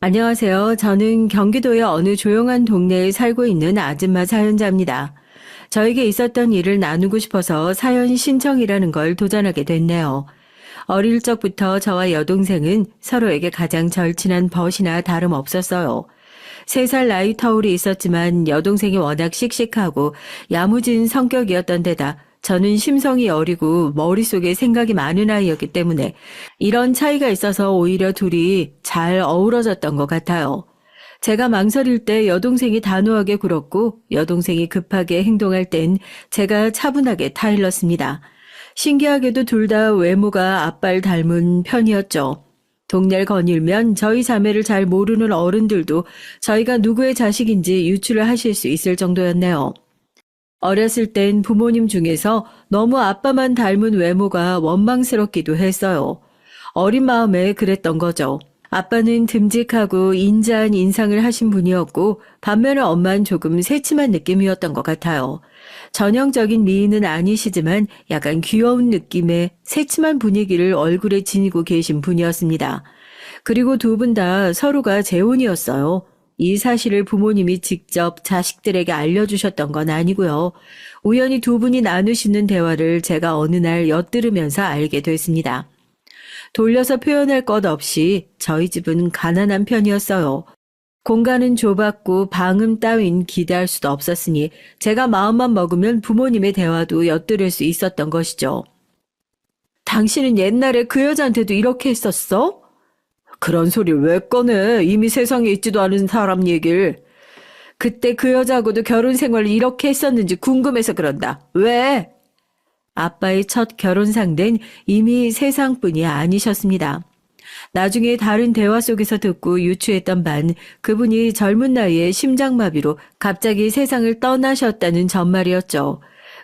안녕하세요. 저는 경기도의 어느 조용한 동네에 살고 있는 아줌마 사연자입니다. 저에게 있었던 일을 나누고 싶어서 사연 신청이라는 걸 도전하게 됐네요. 어릴 적부터 저와 여동생은 서로에게 가장 절친한 벗이나 다름없었어요. 3살 나이 터울이 있었지만 여동생이 워낙 씩씩하고 야무진 성격이었던 데다 저는 심성이 어리고 머릿속에 생각이 많은 아이였기 때문에 이런 차이가 있어서 오히려 둘이 잘 어우러졌던 것 같아요. 제가 망설일 때 여동생이 단호하게 굴었고 여동생이 급하게 행동할 땐 제가 차분하게 타일렀습니다. 신기하게도 둘 다 외모가 아빠를 닮은 편이었죠. 동네를 거닐면 저희 자매를 잘 모르는 어른들도 저희가 누구의 자식인지 유추를 하실 수 있을 정도였네요. 어렸을 땐 부모님 중에서 너무 아빠만 닮은 외모가 원망스럽기도 했어요. 어린 마음에 그랬던 거죠. 아빠는 듬직하고 인자한 인상을 하신 분이었고 반면에 엄마는 조금 새침한 느낌이었던 것 같아요. 전형적인 미인은 아니시지만 약간 귀여운 느낌의 새침한 분위기를 얼굴에 지니고 계신 분이었습니다. 그리고 두 분 다 서로가 재혼이었어요. 이 사실을 부모님이 직접 자식들에게 알려주셨던 건 아니고요. 우연히 두 분이 나누시는 대화를 제가 어느 날 엿들으면서 알게 됐습니다. 돌려서 표현할 것 없이 저희 집은 가난한 편이었어요. 공간은 좁았고 방음 따윈 기대할 수도 없었으니 제가 마음만 먹으면 부모님의 대화도 엿들을 수 있었던 것이죠. 당신은 옛날에 그 여자한테도 이렇게 했었어? 그런 소리를 왜 꺼내? 이미 세상에 있지도 않은 사람 얘기를. 그때 그 여자하고도 결혼 생활을 이렇게 했었는지 궁금해서 그런다. 왜? 아빠의 첫 결혼 상대는 이미 세상뿐이 아니셨습니다. 나중에 다른 대화 속에서 듣고 유추했던 반 그분이 젊은 나이에 심장마비로 갑자기 세상을 떠나셨다는 전말이었죠.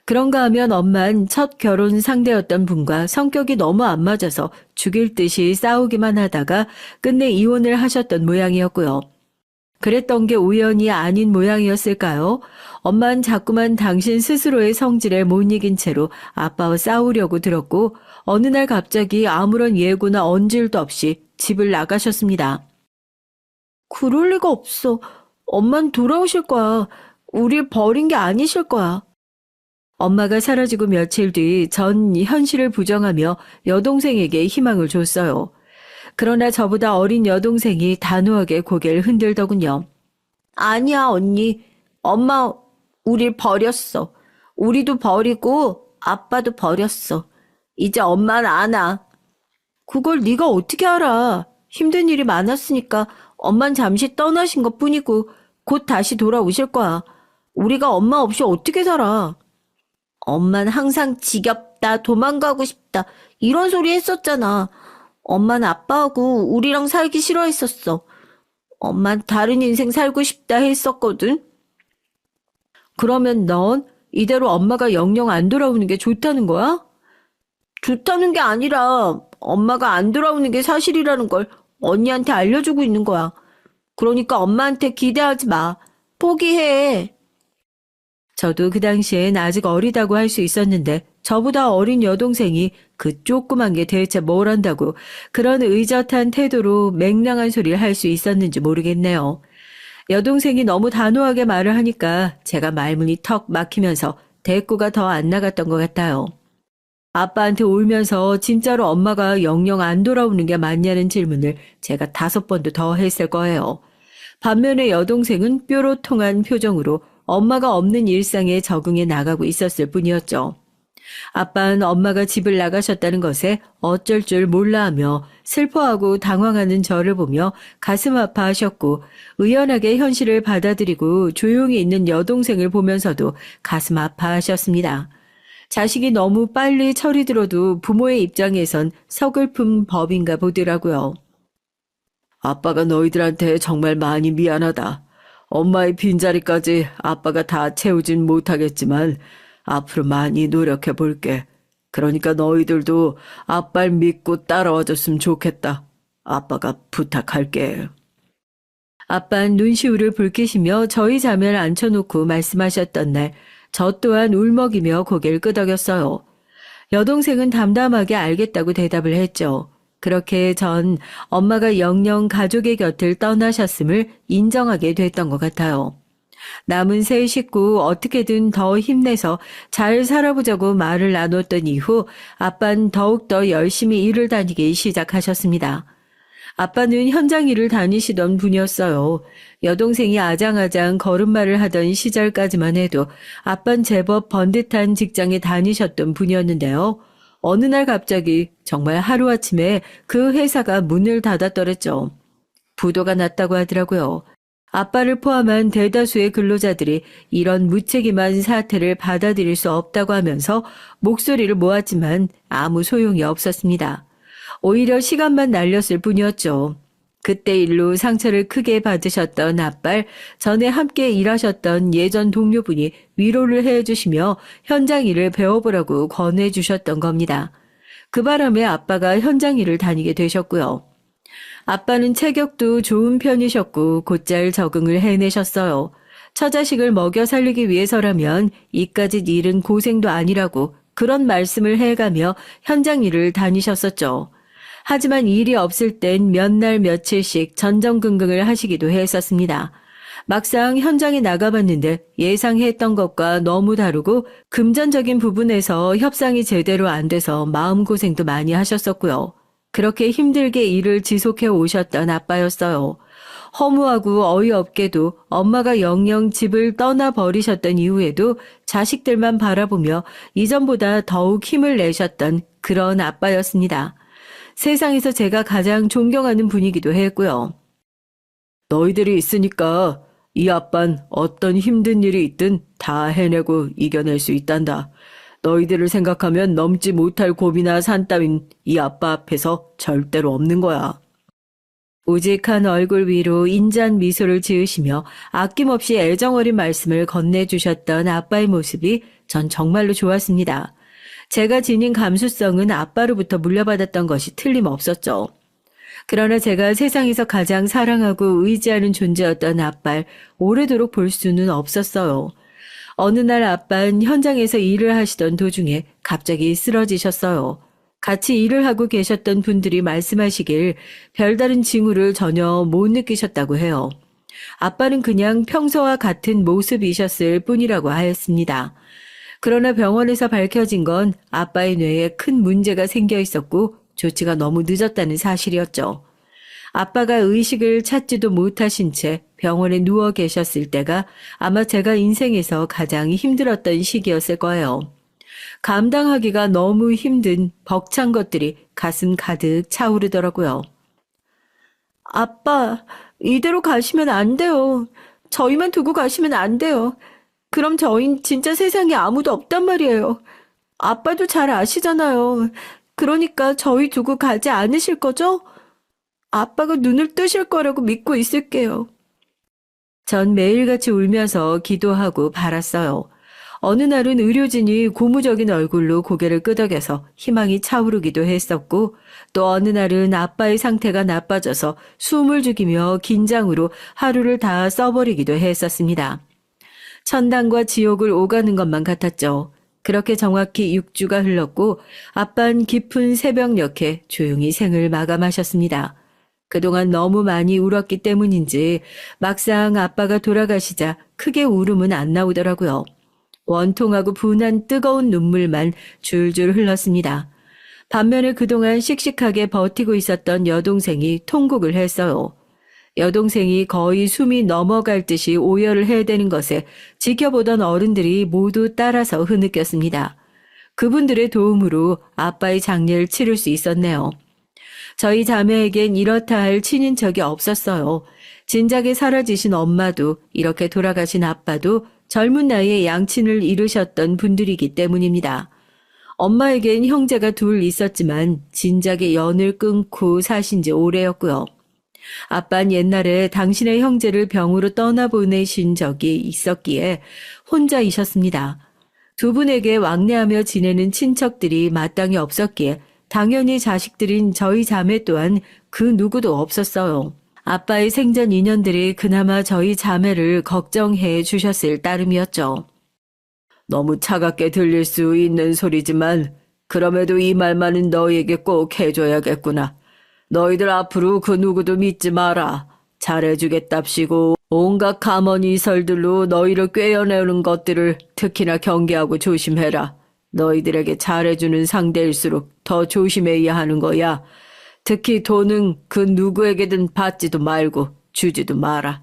그런가 하면 엄만 첫 결혼 상대였던 분과 성격이 너무 안 맞아서 죽일 듯이 싸우기만 하다가 끝내 이혼을 하셨던 모양이었고요. 그랬던 게 우연이 아닌 모양이었을까요? 엄만 자꾸만 당신 스스로의 성질에 못 이긴 채로 아빠와 싸우려고 들었고 어느 날 갑자기 아무런 예고나 언질도 없이 집을 나가셨습니다. 그럴 리가 없어. 엄만 돌아오실 거야. 우릴 버린 게 아니실 거야. 엄마가 사라지고 며칠 뒤 전 현실을 부정하며 여동생에게 희망을 줬어요. 그러나 저보다 어린 여동생이 단호하게 고개를 흔들더군요. 아니야, 언니. 엄마 우릴 버렸어. 우리도 버리고 아빠도 버렸어. 이제 엄마는 안 와. 그걸 네가 어떻게 알아? 힘든 일이 많았으니까 엄만 잠시 떠나신 것뿐이고 곧 다시 돌아오실 거야. 우리가 엄마 없이 어떻게 살아? 엄마는 항상 지겹다, 도망가고 싶다, 이런 소리 했었잖아. 엄마는 아빠하고 우리랑 살기 싫어했었어. 엄마는 다른 인생 살고 싶다 했었거든. 그러면 넌 이대로 엄마가 영영 안 돌아오는 게 좋다는 거야? 좋다는 게 아니라 엄마가 안 돌아오는 게 사실이라는 걸 언니한테 알려주고 있는 거야. 그러니까 엄마한테 기대하지 마. 포기해. 저도 그 당시엔 아직 어리다고 할 수 있었는데 저보다 어린 여동생이 그 조그만 게 대체 뭘 한다고 그런 의젓한 태도로 맹랑한 소리를 할 수 있었는지 모르겠네요. 여동생이 너무 단호하게 말을 하니까 제가 말문이 턱 막히면서 대꾸가 더 안 나갔던 것 같아요. 아빠한테 울면서 진짜로 엄마가 영영 안 돌아오는 게 맞냐는 질문을 제가 5번도 더 했을 거예요. 반면에 여동생은 뾰로통한 표정으로 엄마가 없는 일상에 적응해 나가고 있었을 뿐이었죠. 아빠는 엄마가 집을 나가셨다는 것에 어쩔 줄 몰라하며 슬퍼하고 당황하는 저를 보며 가슴 아파하셨고 의연하게 현실을 받아들이고 조용히 있는 여동생을 보면서도 가슴 아파하셨습니다. 자식이 너무 빨리 철이 들어도 부모의 입장에선 서글픈 법인가 보더라고요. 아빠가 너희들한테 정말 많이 미안하다. 엄마의 빈자리까지 아빠가 다 채우진 못하겠지만 앞으로 많이 노력해 볼게. 그러니까 너희들도 아빠를 믿고 따라와줬으면 좋겠다. 아빠가 부탁할게. 아빠는 눈시울을 붉히시며 저희 자매를 앉혀놓고 말씀하셨던 날 저 또한 울먹이며 고개를 끄덕였어요. 여동생은 담담하게 알겠다고 대답을 했죠. 그렇게 전 엄마가 영영 가족의 곁을 떠나셨음을 인정하게 됐던 것 같아요. 남은 세 식구 어떻게든 더 힘내서 잘 살아보자고 말을 나눴던 이후 아빠는 더욱더 열심히 일을 다니기 시작하셨습니다. 아빠는 현장 일을 다니시던 분이었어요. 여동생이 아장아장 걸음마를 하던 시절까지만 해도 아빠는 제법 번듯한 직장에 다니셨던 분이었는데요. 어느 날 갑자기 정말 하루아침에 그 회사가 문을 닫았더랬죠. 부도가 났다고 하더라고요. 아빠를 포함한 대다수의 근로자들이 이런 무책임한 사태를 받아들일 수 없다고 하면서 목소리를 모았지만 아무 소용이 없었습니다. 오히려 시간만 날렸을 뿐이었죠. 그때 일로 상처를 크게 받으셨던 아빠를 전에 함께 일하셨던 예전 동료분이 위로를 해주시며 현장 일을 배워보라고 권해주셨던 겁니다. 그 바람에 아빠가 현장 일을 다니게 되셨고요. 아빠는 체격도 좋은 편이셨고 곧잘 적응을 해내셨어요. 처자식을 먹여 살리기 위해서라면 이까짓 일은 고생도 아니라고 그런 말씀을 해가며 현장 일을 다니셨었죠. 하지만 일이 없을 땐 몇 날 며칠씩 전전긍긍을 하시기도 했었습니다. 막상 현장에 나가봤는데 예상했던 것과 너무 다르고 금전적인 부분에서 협상이 제대로 안 돼서 마음고생도 많이 하셨었고요. 그렇게 힘들게 일을 지속해 오셨던 아빠였어요. 허무하고 어이없게도 엄마가 영영 집을 떠나버리셨던 이후에도 자식들만 바라보며 이전보다 더욱 힘을 내셨던 그런 아빠였습니다. 세상에서 제가 가장 존경하는 분이기도 했고요. 너희들이 있으니까 이 아빤 어떤 힘든 일이 있든 다 해내고 이겨낼 수 있단다. 너희들을 생각하면 넘지 못할 고비나 산 따윈 이 아빠 앞에서 절대로 없는 거야. 우직한 얼굴 위로 인자한 미소를 지으시며 아낌없이 애정어린 말씀을 건네주셨던 아빠의 모습이 전 정말로 좋았습니다. 제가 지닌 감수성은 아빠로부터 물려받았던 것이 틀림없었죠. 그러나 제가 세상에서 가장 사랑하고 의지하는 존재였던 아빠를 오래도록 볼 수는 없었어요. 어느 날 아빠는 현장에서 일을 하시던 도중에 갑자기 쓰러지셨어요. 같이 일을 하고 계셨던 분들이 말씀하시길 별다른 징후를 전혀 못 느끼셨다고 해요. 아빠는 그냥 평소와 같은 모습이셨을 뿐이라고 하였습니다. 그러나 병원에서 밝혀진 건 아빠의 뇌에 큰 문제가 생겨 있었고 조치가 너무 늦었다는 사실이었죠. 아빠가 의식을 찾지도 못하신 채 병원에 누워 계셨을 때가 아마 제가 인생에서 가장 힘들었던 시기였을 거예요. 감당하기가 너무 힘든 벅찬 것들이 가슴 가득 차오르더라고요. 아빠, 이대로 가시면 안 돼요. 저희만 두고 가시면 안 돼요. 그럼 저흰 진짜 세상에 아무도 없단 말이에요. 아빠도 잘 아시잖아요. 그러니까 저희 두고 가지 않으실 거죠? 아빠가 눈을 뜨실 거라고 믿고 있을게요. 전 매일같이 울면서 기도하고 바랐어요. 어느 날은 의료진이 고무적인 얼굴로 고개를 끄덕여서 희망이 차오르기도 했었고 또 어느 날은 아빠의 상태가 나빠져서 숨을 죽이며 긴장으로 하루를 다 써버리기도 했었습니다. 천당과 지옥을 오가는 것만 같았죠. 그렇게 정확히 6주가 흘렀고 아빠는 깊은 새벽녘에 조용히 생을 마감하셨습니다. 그동안 너무 많이 울었기 때문인지 막상 아빠가 돌아가시자 크게 울음은 안 나오더라고요. 원통하고 분한 뜨거운 눈물만 줄줄 흘렀습니다. 반면에 그동안 씩씩하게 버티고 있었던 여동생이 통곡을 했어요. 여동생이 거의 숨이 넘어갈 듯이 오열을 해대는 것에 지켜보던 어른들이 모두 따라서 흐느꼈습니다. 그분들의 도움으로 아빠의 장례를 치를 수 있었네요. 저희 자매에겐 이렇다 할 친인척이 없었어요. 진작에 사라지신 엄마도 이렇게 돌아가신 아빠도 젊은 나이에 양친을 이루셨던 분들이기 때문입니다. 엄마에겐 형제가 둘 있었지만 진작에 연을 끊고 사신 지 오래였고요. 아빠는 옛날에 당신의 형제를 병으로 떠나보내신 적이 있었기에 혼자이셨습니다. 두 분에게 왕래하며 지내는 친척들이 마땅히 없었기에 당연히 자식들인 저희 자매 또한 그 누구도 없었어요. 아빠의 생전 인연들이 그나마 저희 자매를 걱정해 주셨을 따름이었죠. 너무 차갑게 들릴 수 있는 소리지만 그럼에도 이 말만은 너희에게 꼭 해줘야겠구나. 너희들 앞으로 그 누구도 믿지 마라. 잘해주겠답시고 온갖 가머니 설들로 너희를 꿰어내는 것들을 특히나 경계하고 조심해라. 너희들에게 잘해주는 상대일수록 더 조심해야 하는 거야. 특히 돈은 그 누구에게든 받지도 말고 주지도 마라.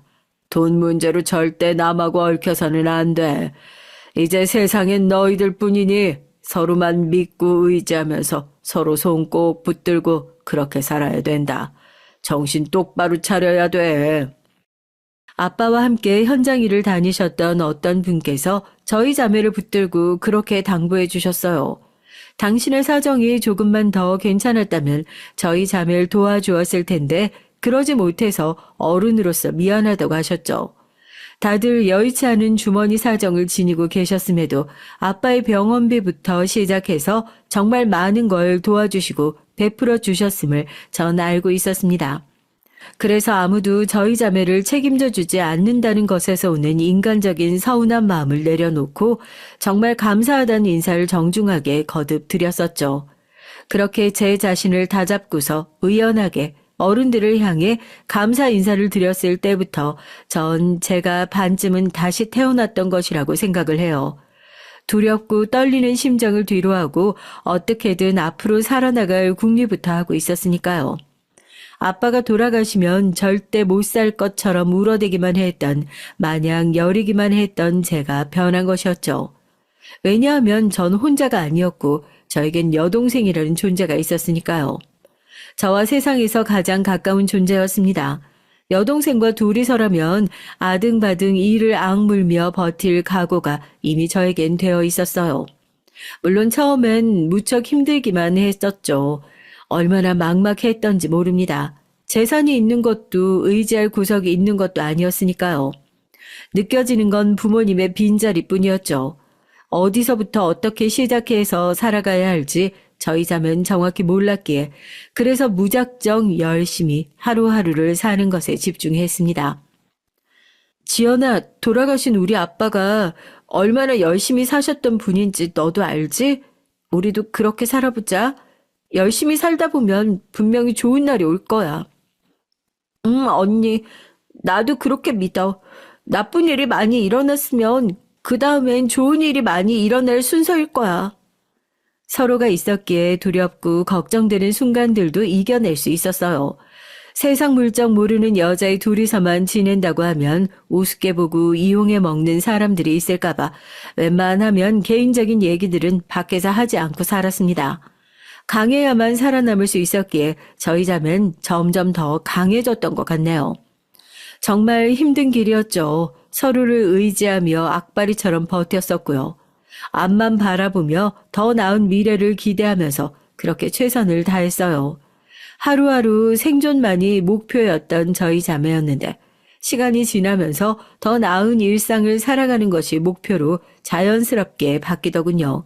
돈 문제로 절대 남하고 얽혀서는 안 돼. 이제 세상엔 너희들 뿐이니 서로만 믿고 의지하면서 서로 손 꼭 붙들고 그렇게 살아야 된다. 정신 똑바로 차려야 돼. 아빠와 함께 현장 일을 다니셨던 어떤 분께서 저희 자매를 붙들고 그렇게 당부해 주셨어요. 당신의 사정이 조금만 더 괜찮았다면 저희 자매를 도와주었을 텐데 그러지 못해서 어른으로서 미안하다고 하셨죠. 다들 여의치 않은 주머니 사정을 지니고 계셨음에도 아빠의 병원비부터 시작해서 정말 많은 걸 도와주시고 베풀어 주셨음을 전 알고 있었습니다. 그래서 아무도 저희 자매를 책임져 주지 않는다는 것에서 오는 인간적인 서운한 마음을 내려놓고 정말 감사하다는 인사를 정중하게 거듭 드렸었죠. 그렇게 제 자신을 다잡고서 의연하게 어른들을 향해 감사 인사를 드렸을 때부터 전 제가 반쯤은 다시 태어났던 것이라고 생각을 해요. 두렵고 떨리는 심정을 뒤로하고 어떻게든 앞으로 살아나갈 궁리부터 하고 있었으니까요. 아빠가 돌아가시면 절대 못 살 것처럼 울어대기만 했던, 마냥 여리기만 했던 제가 변한 것이었죠. 왜냐하면 전 혼자가 아니었고 저에겐 여동생이라는 존재가 있었으니까요. 저와 세상에서 가장 가까운 존재였습니다. 여동생과 둘이서라면 아등바등 이를 악물며 버틸 각오가 이미 저에겐 되어 있었어요. 물론 처음엔 무척 힘들기만 했었죠. 얼마나 막막했던지 모릅니다. 재산이 있는 것도 의지할 구석이 있는 것도 아니었으니까요. 느껴지는 건 부모님의 빈자리뿐이었죠. 어디서부터 어떻게 시작해서 살아가야 할지 저희 자매는 정확히 몰랐기에 그래서 무작정 열심히 하루하루를 사는 것에 집중했습니다. 지연아, 돌아가신 우리 아빠가 얼마나 열심히 사셨던 분인지 너도 알지? 우리도 그렇게 살아보자. 열심히 살다 보면 분명히 좋은 날이 올 거야. 언니, 나도 그렇게 믿어. 나쁜 일이 많이 일어났으면 그 다음엔 좋은 일이 많이 일어날 순서일 거야. 서로가 있었기에 두렵고 걱정되는 순간들도 이겨낼 수 있었어요. 세상 물정 모르는 여자의 둘이서만 지낸다고 하면 우습게 보고 이용해 먹는 사람들이 있을까봐 웬만하면 개인적인 얘기들은 밖에서 하지 않고 살았습니다. 강해야만 살아남을 수 있었기에 저희 자매는 점점 더 강해졌던 것 같네요. 정말 힘든 길이었죠. 서로를 의지하며 악바리처럼 버텼었고요. 앞만 바라보며 더 나은 미래를 기대하면서 그렇게 최선을 다했어요. 하루하루 생존만이 목표였던 저희 자매였는데 시간이 지나면서 더 나은 일상을 살아가는 것이 목표로 자연스럽게 바뀌더군요.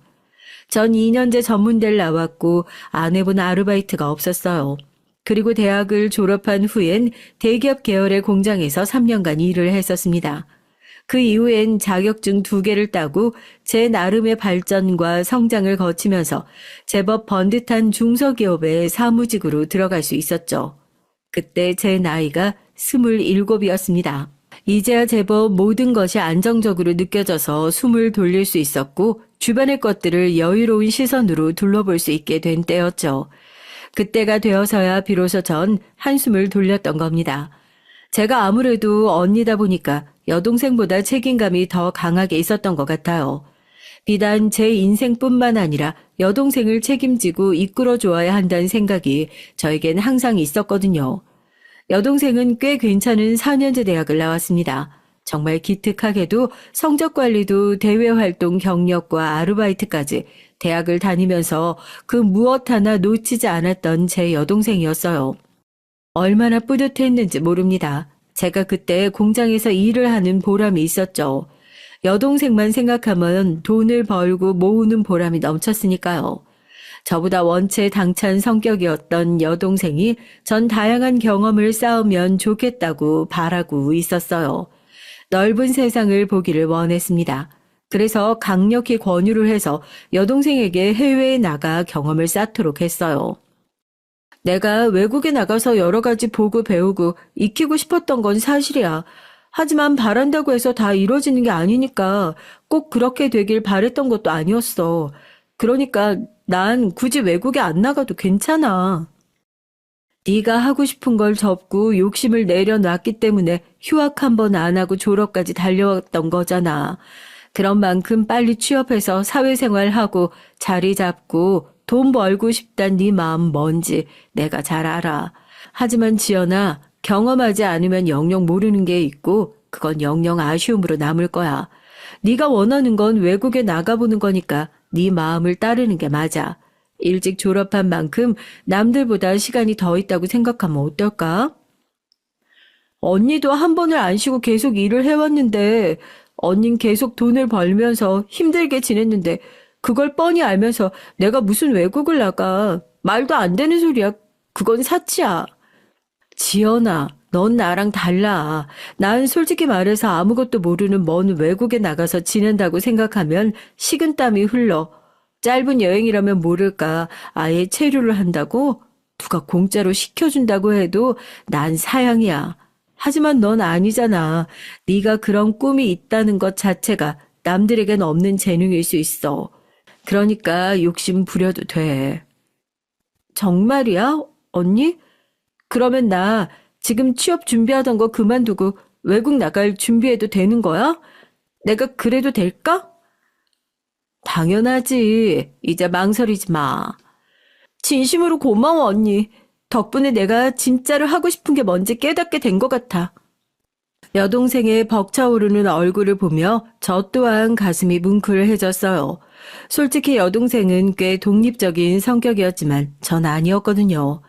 전 2년제 전문대를 나왔고 안 해본 아르바이트가 없었어요. 그리고 대학을 졸업한 후엔 대기업 계열의 공장에서 3년간 일을 했었습니다. 그 이후엔 자격증 2개를 따고 제 나름의 발전과 성장을 거치면서 제법 번듯한 중소기업의 사무직으로 들어갈 수 있었죠. 그때 제 나이가 27이었습니다. 이제야 제법 모든 것이 안정적으로 느껴져서 숨을 돌릴 수 있었고 주변의 것들을 여유로운 시선으로 둘러볼 수 있게 된 때였죠. 그때가 되어서야 비로소 전 한숨을 돌렸던 겁니다. 제가 아무래도 언니다 보니까 여동생보다 책임감이 더 강하게 있었던 것 같아요. 비단 제 인생뿐만 아니라 여동생을 책임지고 이끌어 주어야 한다는 생각이 저에겐 항상 있었거든요. 여동생은 꽤 괜찮은 4년제 대학을 나왔습니다. 정말 기특하게도 성적 관리도 대외 활동 경력과 아르바이트까지 대학을 다니면서 그 무엇 하나 놓치지 않았던 제 여동생이었어요. 얼마나 뿌듯했는지 모릅니다. 제가 그때 공장에서 일을 하는 보람이 있었죠. 여동생만 생각하면 돈을 벌고 모으는 보람이 넘쳤으니까요. 저보다 원체 당찬 성격이었던 여동생이 전 다양한 경험을 쌓으면 좋겠다고 바라고 있었어요. 넓은 세상을 보기를 원했습니다. 그래서 강력히 권유를 해서 여동생에게 해외에 나가 경험을 쌓도록 했어요. 내가 외국에 나가서 여러 가지 보고 배우고 익히고 싶었던 건 사실이야. 하지만 바란다고 해서 다 이루어지는 게 아니니까 꼭 그렇게 되길 바랬던 것도 아니었어. 그러니까 난 굳이 외국에 안 나가도 괜찮아. 네가 하고 싶은 걸 접고 욕심을 내려놨기 때문에 휴학 한 번 안 하고 졸업까지 달려왔던 거잖아. 그런 만큼 빨리 취업해서 사회생활하고 자리 잡고 돈 벌고 싶단 네 마음 뭔지 내가 잘 알아. 하지만 지연아, 경험하지 않으면 영영 모르는 게 있고 그건 영영 아쉬움으로 남을 거야. 네가 원하는 건 외국에 나가보는 거니까 네 마음을 따르는 게 맞아. 일찍 졸업한 만큼 남들보다 시간이 더 있다고 생각하면 어떨까? 언니도 한 번을 안 쉬고 계속 일을 해왔는데 언닌 계속 돈을 벌면서 힘들게 지냈는데 그걸 뻔히 알면서 내가 무슨 외국을 나가. 말도 안 되는 소리야. 그건 사치야. 지연아, 넌 나랑 달라. 난 솔직히 말해서 아무것도 모르는 먼 외국에 나가서 지낸다고 생각하면 식은땀이 흘러. 짧은 여행이라면 모를까 아예 체류를 한다고? 누가 공짜로 시켜준다고 해도 난 사양이야. 하지만 넌 아니잖아. 네가 그런 꿈이 있다는 것 자체가 남들에겐 없는 재능일 수 있어. 그러니까 욕심 부려도 돼. 정말이야? 언니? 그러면 나 지금 취업 준비하던 거 그만두고 외국 나갈 준비해도 되는 거야? 내가 그래도 될까? 당연하지. 이제 망설이지 마. 진심으로 고마워, 언니. 덕분에 내가 진짜로 하고 싶은 게 뭔지 깨닫게 된 것 같아. 여동생의 벅차오르는 얼굴을 보며 저 또한 가슴이 뭉클해졌어요. 솔직히 여동생은 꽤 독립적인 성격이었지만 전 아니었거든요.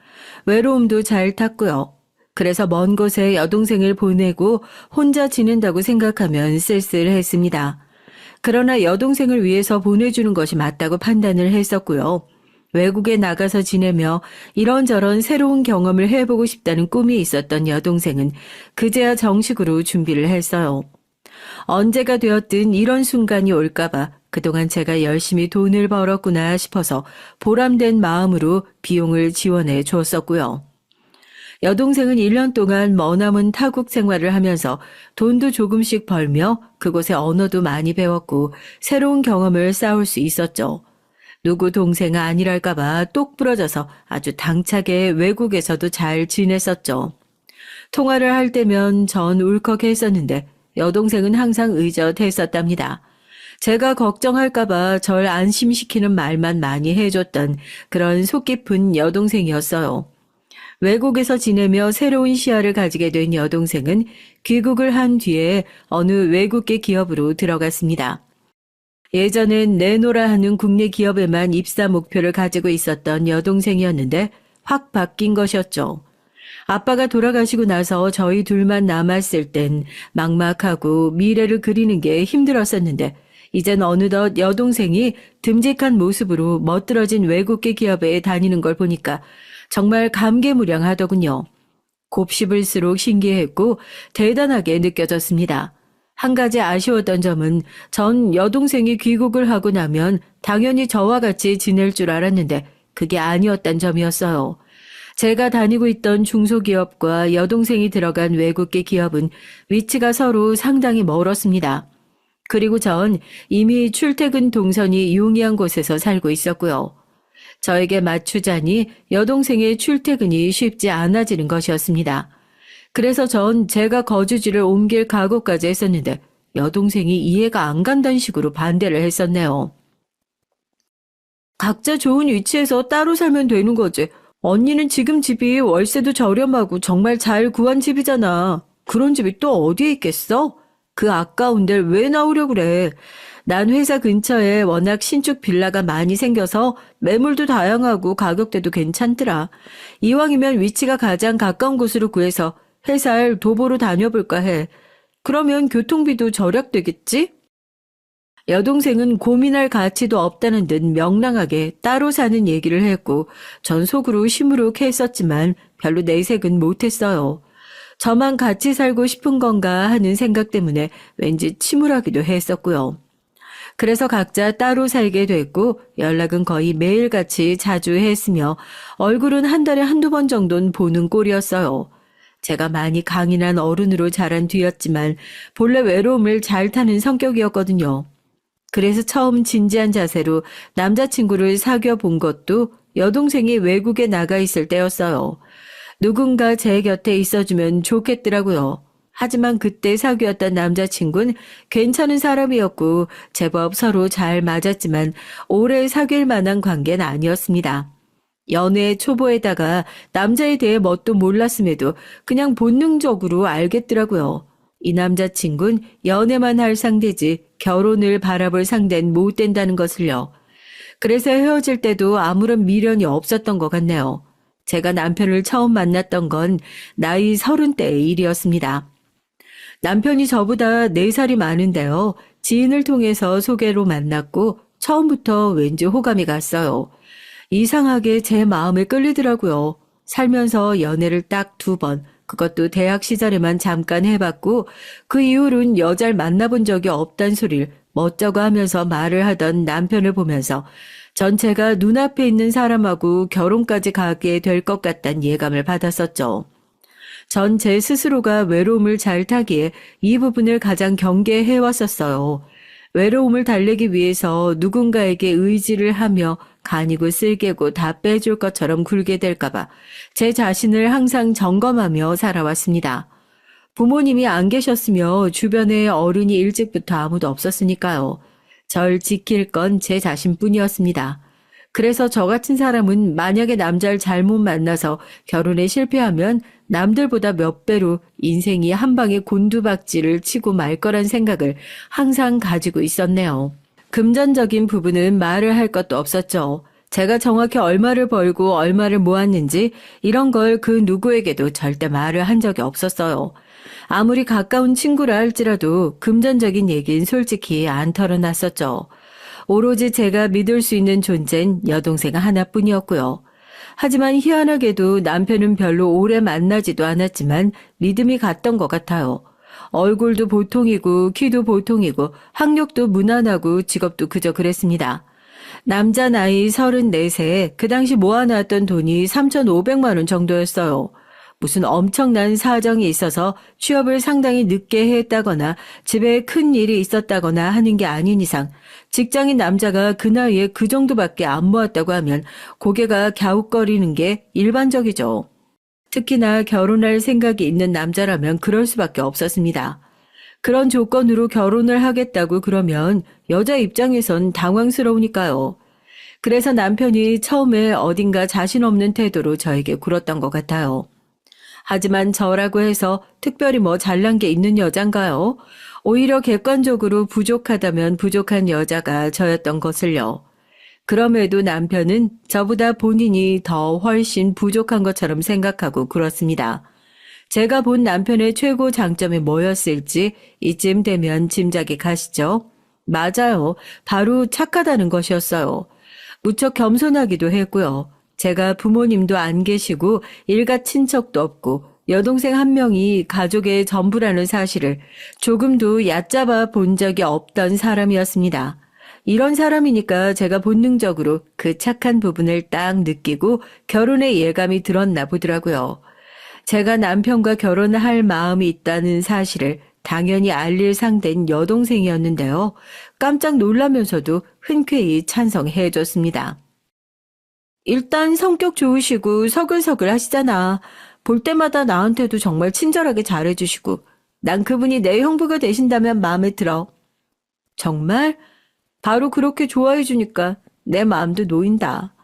외로움도 잘 탔고요. 그래서 먼 곳에 여동생을 보내고 혼자 지낸다고 생각하면 쓸쓸했습니다. 그러나 여동생을 위해서 보내주는 것이 맞다고 판단을 했었고요. 외국에 나가서 지내며 이런저런 새로운 경험을 해보고 싶다는 꿈이 있었던 여동생은 그제야 정식으로 준비를 했어요. 언제가 되었든 이런 순간이 올까봐 그동안 제가 열심히 돈을 벌었구나 싶어서 보람된 마음으로 비용을 지원해 주었었고요. 여동생은 1년 동안 머나먼 타국 생활을 하면서 돈도 조금씩 벌며 그곳의 언어도 많이 배웠고 새로운 경험을 쌓을 수 있었죠. 누구 동생 아니랄까봐 똑 부러져서 아주 당차게 외국에서도 잘 지냈었죠. 통화를 할 때면 전 울컥했었는데 여동생은 항상 의젓했었답니다. 제가 걱정할까봐 절 안심시키는 말만 많이 해줬던 그런 속 깊은 여동생이었어요. 외국에서 지내며 새로운 시야를 가지게 된 여동생은 귀국을 한 뒤에 어느 외국계 기업으로 들어갔습니다. 예전엔 내노라 하는 국내 기업에만 입사 목표를 가지고 있었던 여동생이었는데 확 바뀐 것이었죠. 아빠가 돌아가시고 나서 저희 둘만 남았을 땐 막막하고 미래를 그리는 게 힘들었었는데 이젠 어느덧 여동생이 듬직한 모습으로 멋들어진 외국계 기업에 다니는 걸 보니까 정말 감개무량하더군요. 곱씹을수록 신기했고 대단하게 느껴졌습니다. 한 가지 아쉬웠던 점은 전 여동생이 귀국을 하고 나면 당연히 저와 같이 지낼 줄 알았는데 그게 아니었단 점이었어요. 제가 다니고 있던 중소기업과 여동생이 들어간 외국계 기업은 위치가 서로 상당히 멀었습니다. 그리고 전 이미 출퇴근 동선이 용이한 곳에서 살고 있었고요. 저에게 맞추자니 여동생의 출퇴근이 쉽지 않아지는 것이었습니다. 그래서 전 제가 거주지를 옮길 각오까지 했었는데 여동생이 이해가 안 간다는 식으로 반대를 했었네요. 각자 좋은 위치에서 따로 살면 되는 거지. 언니는 지금 집이 월세도 저렴하고 정말 잘 구한 집이잖아. 그런 집이 또 어디에 있겠어? 그 아까운 데를 왜 나오려고 그래. 난 회사 근처에 워낙 신축 빌라가 많이 생겨서 매물도 다양하고 가격대도 괜찮더라. 이왕이면 위치가 가장 가까운 곳으로 구해서 회사를 도보로 다녀볼까 해. 그러면 교통비도 절약되겠지? 여동생은 고민할 가치도 없다는 듯 명랑하게 따로 사는 얘기를 했고 전 속으로 시무룩했었지만 별로 내색은 못했어요. 저만 같이 살고 싶은 건가 하는 생각 때문에 왠지 침울하기도 했었고요. 그래서 각자 따로 살게 됐고 연락은 거의 매일같이 자주 했으며 얼굴은 한 달에 한두 번 정도는 보는 꼴이었어요. 제가 많이 강인한 어른으로 자란 뒤였지만 본래 외로움을 잘 타는 성격이었거든요. 그래서 처음 진지한 자세로 남자친구를 사귀어 본 것도 여동생이 외국에 나가 있을 때였어요. 누군가 제 곁에 있어주면 좋겠더라고요. 하지만 그때 사귀었던 남자친구는 괜찮은 사람이었고 제법 서로 잘 맞았지만 오래 사귈 만한 관계는 아니었습니다. 연애 초보에다가 남자에 대해 뭣도 몰랐음에도 그냥 본능적으로 알겠더라고요. 이 남자친구는 연애만 할 상대지 결혼을 바라볼 상대는 못 된다는 것을요. 그래서 헤어질 때도 아무런 미련이 없었던 것 같네요. 제가 남편을 처음 만났던 건 나이 30대의 일이었습니다. 남편이 저보다 4살이 많은데요. 지인을 통해서 소개로 만났고 처음부터 왠지 호감이 갔어요. 이상하게 제 마음에 끌리더라고요. 살면서 연애를 딱 2번, 그것도 대학 시절에만 잠깐 해봤고 그 이후로는 여자를 만나본 적이 없단 소리를 멋쩍어 하면서 말을 하던 남편을 보면서 전체가 눈앞에 있는 사람하고 결혼까지 가게 될 것 같다는 예감을 받았었죠. 전 제 스스로가 외로움을 잘 타기에 이 부분을 가장 경계해 왔었어요. 외로움을 달래기 위해서 누군가에게 의지를 하며 간이고 쓸개고 다 빼줄 것처럼 굴게 될까봐 제 자신을 항상 점검하며 살아왔습니다. 부모님이 안 계셨으며 주변에 어른이 일찍부터 아무도 없었으니까요. 절 지킬 건 제 자신뿐이었습니다. 그래서 저 같은 사람은 만약에 남자를 잘못 만나서 결혼에 실패하면 남들보다 몇 배로 인생이 한 방에 곤두박질을 치고 말 거란 생각을 항상 가지고 있었네요. 금전적인 부분은 말을 할 것도 없었죠. 제가 정확히 얼마를 벌고 얼마를 모았는지 이런 걸 그 누구에게도 절대 말을 한 적이 없었어요. 아무리 가까운 친구라 할지라도 금전적인 얘기는 솔직히 안 털어놨었죠. 오로지 제가 믿을 수 있는 존재는 여동생 하나뿐이었고요. 하지만 희한하게도 남편은 별로 오래 만나지도 않았지만 믿음이 갔던 것 같아요. 얼굴도 보통이고 키도 보통이고 학력도 무난하고 직업도 그저 그랬습니다. 남자 나이 34세, 그 당시 모아놨던 돈이 3,500만 원 정도였어요. 무슨 엄청난 사정이 있어서 취업을 상당히 늦게 했다거나 집에 큰 일이 있었다거나 하는 게 아닌 이상 직장인 남자가 그 나이에 그 정도밖에 안 모았다고 하면 고개가 갸웃거리는 게 일반적이죠. 특히나 결혼할 생각이 있는 남자라면 그럴 수밖에 없었습니다. 그런 조건으로 결혼을 하겠다고 그러면 여자 입장에선 당황스러우니까요. 그래서 남편이 처음에 어딘가 자신 없는 태도로 저에게 굴었던 것 같아요. 하지만 저라고 해서 특별히 뭐 잘난 게 있는 여잔가요? 오히려 객관적으로 부족하다면 부족한 여자가 저였던 것을요. 그럼에도 남편은 저보다 본인이 더 훨씬 부족한 것처럼 생각하고 그렇습니다. 제가 본 남편의 최고 장점이 뭐였을지 이쯤 되면 짐작이 가시죠? 맞아요. 바로 착하다는 것이었어요. 무척 겸손하기도 했고요. 제가 부모님도 안 계시고 일가 친척도 없고 여동생 한 명이 가족의 전부라는 사실을 조금도 얕잡아 본 적이 없던 사람이었습니다. 이런 사람이니까 제가 본능적으로 그 착한 부분을 딱 느끼고 결혼의 예감이 들었나 보더라고요. 제가 남편과 결혼할 마음이 있다는 사실을 당연히 알릴 상대는 여동생이었는데요. 깜짝 놀라면서도 흔쾌히 찬성해줬습니다. 일단 성격 좋으시고 서글서글 하시잖아. 볼 때마다 나한테도 정말 친절하게 잘해주시고 난 그분이 내 형부가 되신다면 마음에 들어. 정말? 바로 그렇게 좋아해주니까 내 마음도 놓인다.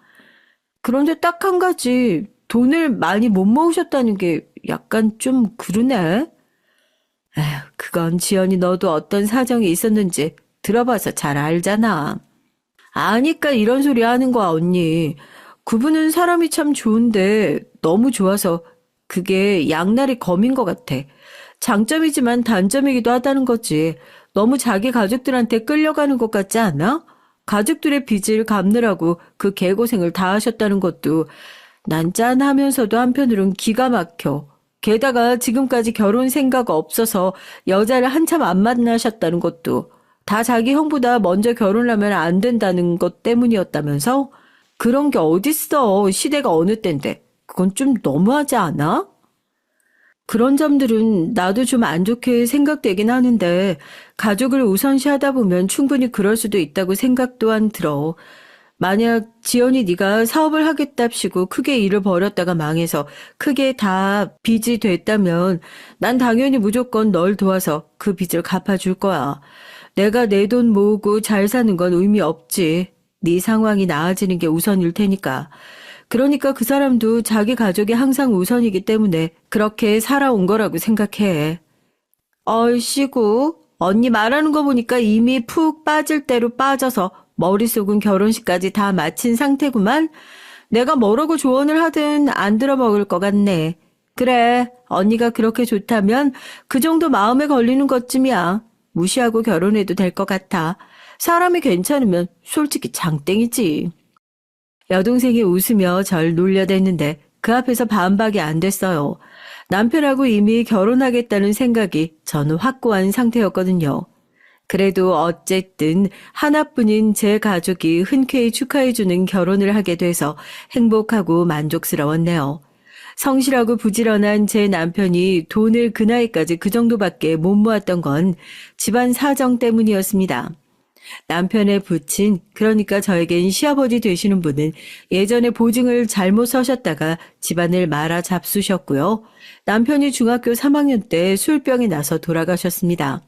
그런데 딱 한 가지 돈을 많이 못 모으셨다는 게 약간 좀 그러네. 에휴, 그건 지연이 너도 어떤 사정이 있었는지 들어봐서 잘 알잖아. 아니까 이런 소리 하는 거야, 언니. 그분은 사람이 참 좋은데 너무 좋아서 그게 양날의 검인 것 같아. 장점이지만 단점이기도 하다는 거지. 너무 자기 가족들한테 끌려가는 것 같지 않아? 가족들의 빚을 갚느라고 그 개고생을 다 하셨다는 것도 난 짠하면서도 한편으론 기가 막혀. 게다가 지금까지 결혼 생각 없어서 여자를 한참 안 만나셨다는 것도 다 자기 형보다 먼저 결혼하면 안 된다는 것 때문이었다면서? 그런 게 어딨어. 시대가 어느 때인데. 그건 좀 너무하지 않아? 그런 점들은 나도 좀 안 좋게 생각되긴 하는데 가족을 우선시하다 보면 충분히 그럴 수도 있다고 생각 또한 들어. 만약 지연이 네가 사업을 하겠답시고 크게 일을 벌였다가 망해서 크게 다 빚이 됐다면 난 당연히 무조건 널 도와서 그 빚을 갚아줄 거야. 내가 내 돈 모으고 잘 사는 건 의미 없지. 네 상황이 나아지는 게 우선일 테니까. 그러니까 그 사람도 자기 가족이 항상 우선이기 때문에 그렇게 살아온 거라고 생각해. 얼씨구, 언니 말하는 거 보니까 이미 푹 빠질 대로 빠져서 머릿속은 결혼식까지 다 마친 상태구만. 내가 뭐라고 조언을 하든 안 들어먹을 것 같네. 그래, 언니가 그렇게 좋다면 그 정도 마음에 걸리는 것쯤이야. 무시하고 결혼해도 될 것 같아. 사람이 괜찮으면 솔직히 장땡이지. 여동생이 웃으며 절 놀려댔는데 그 앞에서 반박이 안 됐어요. 남편하고 이미 결혼하겠다는 생각이 저는 확고한 상태였거든요. 그래도 어쨌든 하나뿐인 제 가족이 흔쾌히 축하해주는 결혼을 하게 돼서 행복하고 만족스러웠네요. 성실하고 부지런한 제 남편이 돈을 그 나이까지 그 정도밖에 못 모았던 건 집안 사정 때문이었습니다. 남편의 부친, 그러니까 저에겐 시아버지 되시는 분은 예전에 보증을 잘못 서셨다가 집안을 말아 잡수셨고요. 남편이 중학교 3학년 때 술병이 나서 돌아가셨습니다.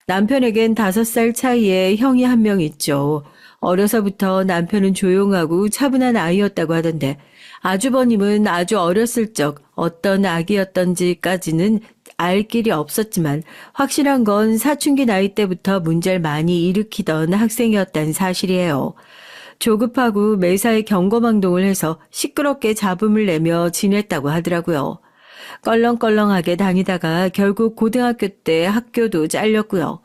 남편에겐 5살 차이에 형이 한 명 있죠. 어려서부터 남편은 조용하고 차분한 아이였다고 하던데 아주버님은 아주 어렸을 적 어떤 아기였던지까지는 알 길이 없었지만 확실한 건 사춘기 나이 때부터 문제를 많이 일으키던 학생이었다는 사실이에요. 조급하고 매사에 경거망동을 해서 시끄럽게 잡음을 내며 지냈다고 하더라고요. 껄렁껄렁하게 다니다가 결국 고등학교 때 학교도 잘렸고요.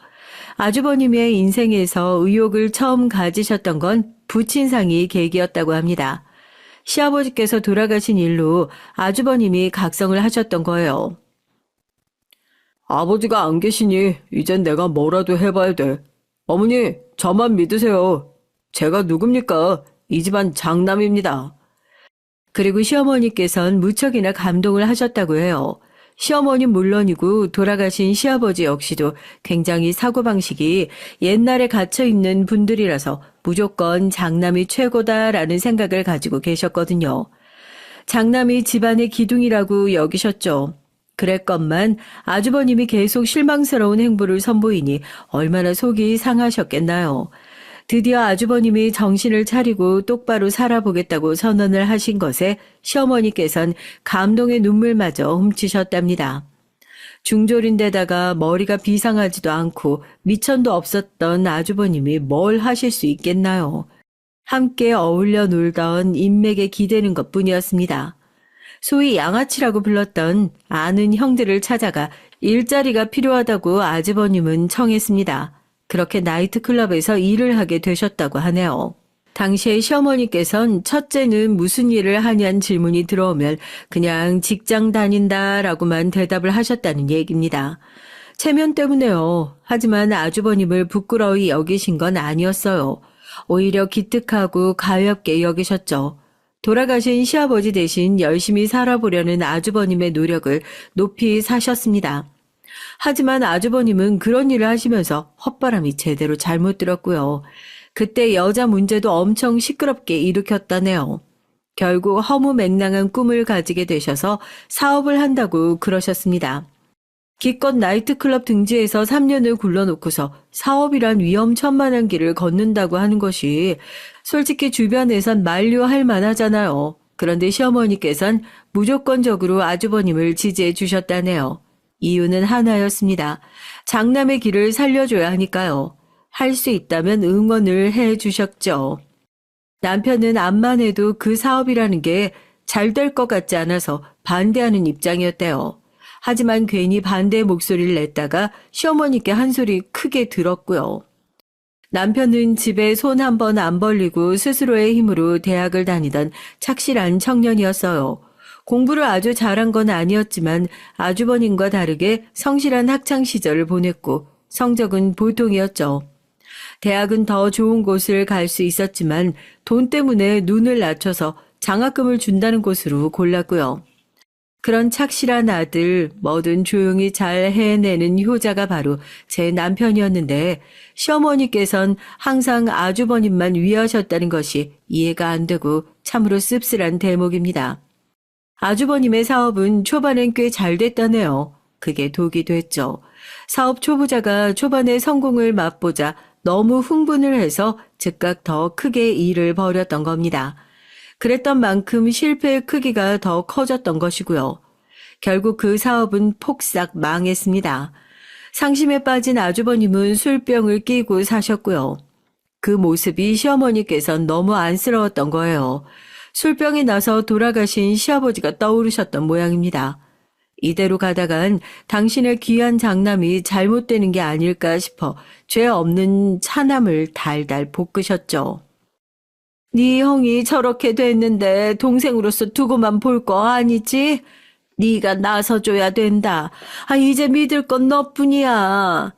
아주버님의 인생에서 의욕을 처음 가지셨던 건 부친상이 계기였다고 합니다. 시아버지께서 돌아가신 일로 아주버님이 각성을 하셨던 거예요. 아버지가 안 계시니 이젠 내가 뭐라도 해봐야 돼. 어머니, 저만 믿으세요. 제가 누굽니까? 이 집안 장남입니다. 그리고 시어머니께선 무척이나 감동을 하셨다고 해요. 시어머니 물론이고 돌아가신 시아버지 역시도 굉장히 사고방식이 옛날에 갇혀있는 분들이라서 무조건 장남이 최고다라는 생각을 가지고 계셨거든요. 장남이 집안의 기둥이라고 여기셨죠. 그랬건만 아주버님이 계속 실망스러운 행보를 선보이니 얼마나 속이 상하셨겠나요. 드디어 아주버님이 정신을 차리고 똑바로 살아보겠다고 선언을 하신 것에 시어머니께선 감동의 눈물마저 훔치셨답니다. 중졸인데다가 머리가 비상하지도 않고 미천도 없었던 아주버님이 뭘 하실 수 있겠나요. 함께 어울려 놀던 인맥에 기대는 것뿐이었습니다. 소위 양아치라고 불렀던 아는 형들을 찾아가 일자리가 필요하다고 아주버님은 청했습니다. 그렇게 나이트클럽에서 일을 하게 되셨다고 하네요. 당시에 시어머니께선 첫째는 무슨 일을 하냐는 질문이 들어오면 그냥 직장 다닌다라고만 대답을 하셨다는 얘기입니다. 체면 때문에요. 하지만 아주버님을 부끄러이 여기신 건 아니었어요. 오히려 기특하고 가볍게 여기셨죠. 돌아가신 시아버지 대신 열심히 살아보려는 아주버님의 노력을 높이 사셨습니다. 하지만 아주버님은 그런 일을 하시면서 헛바람이 제대로 잘못 들었고요. 그때 여자 문제도 엄청 시끄럽게 일으켰다네요. 결국 허무맹랑한 꿈을 가지게 되셔서 사업을 한다고 그러셨습니다. 기껏 나이트클럽 등지에서 3년을 굴러놓고서 사업이란 위험천만한 길을 걷는다고 하는 것이 솔직히 주변에선 만류할 만하잖아요. 그런데 시어머니께선 무조건적으로 아주버님을 지지해 주셨다네요. 이유는 하나였습니다. 장남의 길을 살려줘야 하니까요. 할 수 있다면 응원을 해 주셨죠. 남편은 암만 해도 그 사업이라는 게 잘 될 것 같지 않아서 반대하는 입장이었대요. 하지만 괜히 반대의 목소리를 냈다가 시어머니께 한 소리 크게 들었고요. 남편은 집에 손 한 번 안 벌리고 스스로의 힘으로 대학을 다니던 착실한 청년이었어요. 공부를 아주 잘한 건 아니었지만 아주버님과 다르게 성실한 학창 시절을 보냈고 성적은 보통이었죠. 대학은 더 좋은 곳을 갈 수 있었지만 돈 때문에 눈을 낮춰서 장학금을 준다는 곳으로 골랐고요. 그런 착실한 아들, 뭐든 조용히 잘 해내는 효자가 바로 제 남편이었는데 시어머니께선 항상 아주버님만 위하셨다는 것이 이해가 안 되고 참으로 씁쓸한 대목입니다. 아주버님의 사업은 초반엔 꽤 잘 됐다네요. 그게 독이 됐죠. 사업 초보자가 초반에 성공을 맛보자 너무 흥분을 해서 즉각 더 크게 일을 벌였던 겁니다. 그랬던 만큼 실패의 크기가 더 커졌던 것이고요. 결국 그 사업은 폭삭 망했습니다. 상심에 빠진 아주버님은 술병을 끼고 사셨고요. 그 모습이 시어머니께선 너무 안쓰러웠던 거예요. 술병이 나서 돌아가신 시아버지가 떠오르셨던 모양입니다. 이대로 가다간 당신의 귀한 장남이 잘못되는 게 아닐까 싶어 죄 없는 차남을 달달 볶으셨죠. 네 형이 저렇게 됐는데 동생으로서 두고만 볼 거 아니지? 네가 나서줘야 된다. 이제 믿을 건 너뿐이야.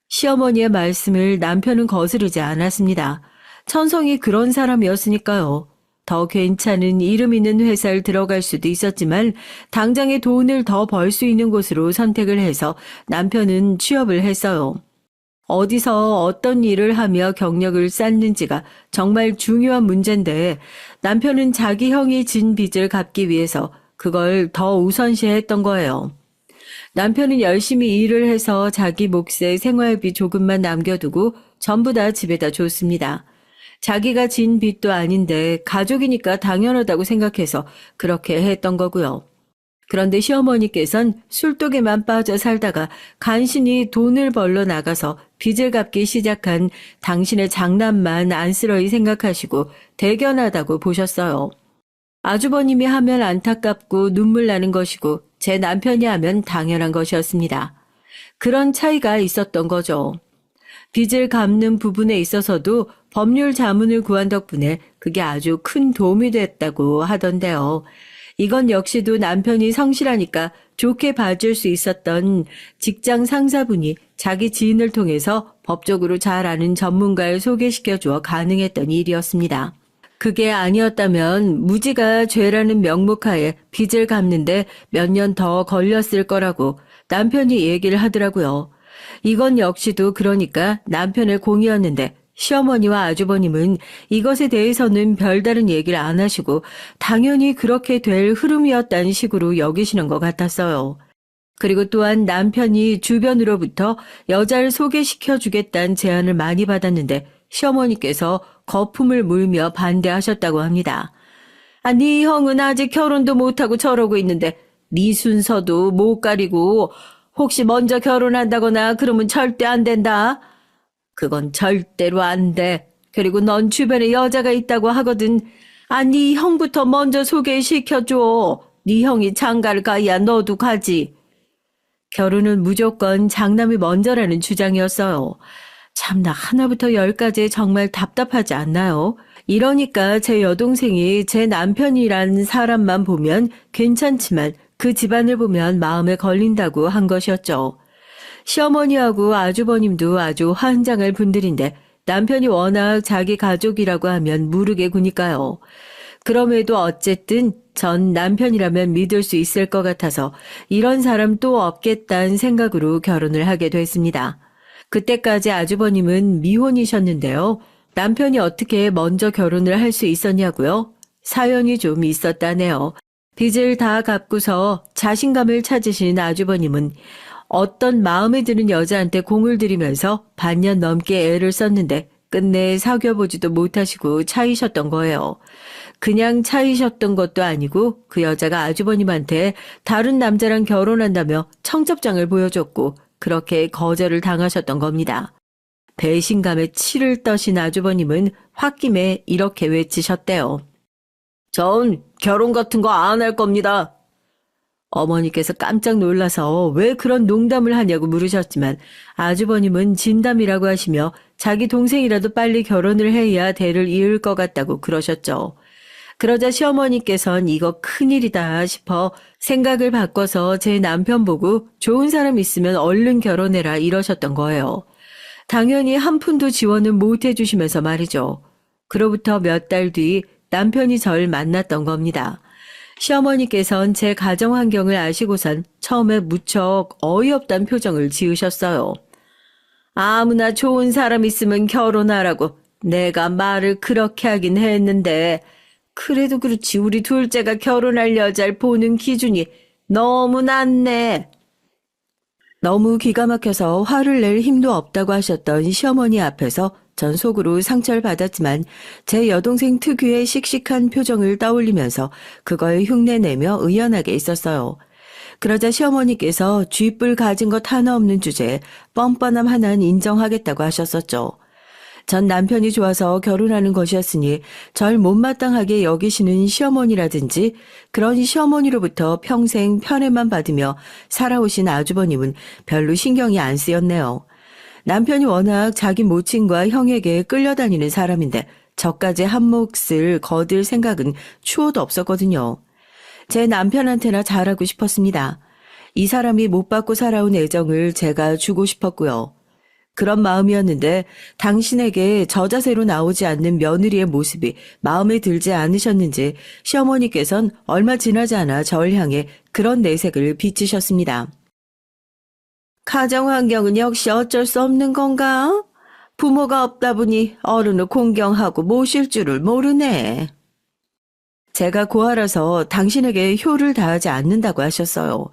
시어머니의 말씀을 남편은 거스르지 않았습니다. 천성이 그런 사람이었으니까요. 더 괜찮은 이름 있는 회사를 들어갈 수도 있었지만 당장에 돈을 더 벌 수 있는 곳으로 선택을 해서 남편은 취업을 했어요. 어디서 어떤 일을 하며 경력을 쌓는지가 정말 중요한 문제인데 남편은 자기 형이 진 빚을 갚기 위해서 그걸 더 우선시했던 거예요. 남편은 열심히 일을 해서 자기 몫에 생활비 조금만 남겨두고 전부 다 집에다 줬습니다. 자기가 진 빚도 아닌데 가족이니까 당연하다고 생각해서 그렇게 했던 거고요. 그런데 시어머니께선 술독에만 빠져 살다가 간신히 돈을 벌러 나가서 빚을 갚기 시작한 당신의 장남만 안쓰러이 생각하시고 대견하다고 보셨어요. 아주버님이 하면 안타깝고 눈물 나는 것이고 제 남편이 하면 당연한 것이었습니다. 그런 차이가 있었던 거죠. 빚을 갚는 부분에 있어서도 법률 자문을 구한 덕분에 그게 아주 큰 도움이 됐다고 하던데요. 이건 역시도 남편이 성실하니까 좋게 봐줄 수 있었던 직장 상사분이 자기 지인을 통해서 법적으로 잘 아는 전문가를 소개시켜주어 가능했던 일이었습니다. 그게 아니었다면 무지가 죄라는 명목하에 빚을 갚는데 몇 년 더 걸렸을 거라고 남편이 얘기를 하더라고요. 이건 역시도 그러니까 남편의 공이었는데 시어머니와 아주버님은 이것에 대해서는 별다른 얘기를 안 하시고 당연히 그렇게 될 흐름이었다는 식으로 여기시는 것 같았어요. 그리고 또한 남편이 주변으로부터 여자를 소개시켜 주겠다는 제안을 많이 받았는데 시어머니께서 거품을 물며 반대하셨다고 합니다. 네 형은 아직 결혼도 못하고 저러고 있는데 네 순서도 못 가리고 혹시 먼저 결혼한다거나 그러면 절대 안 된다. 그건 절대로 안 돼. 그리고 넌 주변에 여자가 있다고 하거든. 네 형부터 먼저 소개시켜줘. 네 형이 장가를 가야 너도 가지. 결혼은 무조건 장남이 먼저라는 주장이었어요. 참나 하나부터 열까지 정말 답답하지 않나요? 이러니까 제 여동생이 제 남편이란 사람만 보면 괜찮지만 그 집안을 보면 마음에 걸린다고 한 것이었죠. 시어머니하고 아주버님도 아주 환장할 분들인데 남편이 워낙 자기 가족이라고 하면 무르게 구니까요. 그럼에도 어쨌든 전 남편이라면 믿을 수 있을 것 같아서 이런 사람 또 없겠다는 생각으로 결혼을 하게 됐습니다. 그때까지 아주버님은 미혼이셨는데요. 남편이 어떻게 먼저 결혼을 할 수 있었냐고요? 사연이 좀 있었다네요. 빚을 다 갚고서 자신감을 찾으신 아주버님은 어떤 마음에 드는 여자한테 공을 들이면서 반년 넘게 애를 썼는데 끝내 사귀어보지도 못하시고 차이셨던 거예요. 그냥 차이셨던 것도 아니고 그 여자가 아주버님한테 다른 남자랑 결혼한다며 청첩장을 보여줬고 그렇게 거절을 당하셨던 겁니다. 배신감에 치를 떠신 아주버님은 홧김에 이렇게 외치셨대요. 전 결혼 같은 거 안 할 겁니다. 어머니께서 깜짝 놀라서 왜 그런 농담을 하냐고 물으셨지만 아주버님은 진담이라고 하시며 자기 동생이라도 빨리 결혼을 해야 대를 이을 것 같다고 그러셨죠. 그러자 시어머니께선 이거 큰일이다 싶어 생각을 바꿔서 제 남편 보고 좋은 사람 있으면 얼른 결혼해라 이러셨던 거예요. 당연히 한 푼도 지원은 못 해주시면서 말이죠. 그로부터 몇 달 뒤 남편이 절 만났던 겁니다. 시어머니께선 제 가정 환경을 아시고선 처음에 무척 어이없단 표정을 지으셨어요. 아무나 좋은 사람 있으면 결혼하라고 내가 말을 그렇게 하긴 했는데 그래도 그렇지 우리 둘째가 결혼할 여자를 보는 기준이 너무 낮네. 너무 기가 막혀서 화를 낼 힘도 없다고 하셨던 시어머니 앞에서 전 속으로 상처를 받았지만 제 여동생 특유의 씩씩한 표정을 떠올리면서 그걸 흉내내며 의연하게 있었어요. 그러자 시어머니께서 쥐뿔 가진 것 하나 없는 주제에 뻔뻔함 하나는 인정하겠다고 하셨었죠. 전 남편이 좋아서 결혼하는 것이었으니 절 못마땅하게 여기시는 시어머니라든지 그런 시어머니로부터 평생 편애만 받으며 살아오신 아주버님은 별로 신경이 안 쓰였네요. 남편이 워낙 자기 모친과 형에게 끌려다니는 사람인데 저까지 한 몫을 거둘 생각은 추호도 없었거든요. 제 남편한테나 잘하고 싶었습니다. 이 사람이 못 받고 살아온 애정을 제가 주고 싶었고요. 그런 마음이었는데 당신에게 저자세로 나오지 않는 며느리의 모습이 마음에 들지 않으셨는지 시어머니께선 얼마 지나지 않아 절 향해 그런 내색을 비치셨습니다. 가정 환경은 역시 어쩔 수 없는 건가? 부모가 없다 보니 어른을 공경하고 모실 줄을 모르네. 제가 고아라서 당신에게 효를 다하지 않는다고 하셨어요.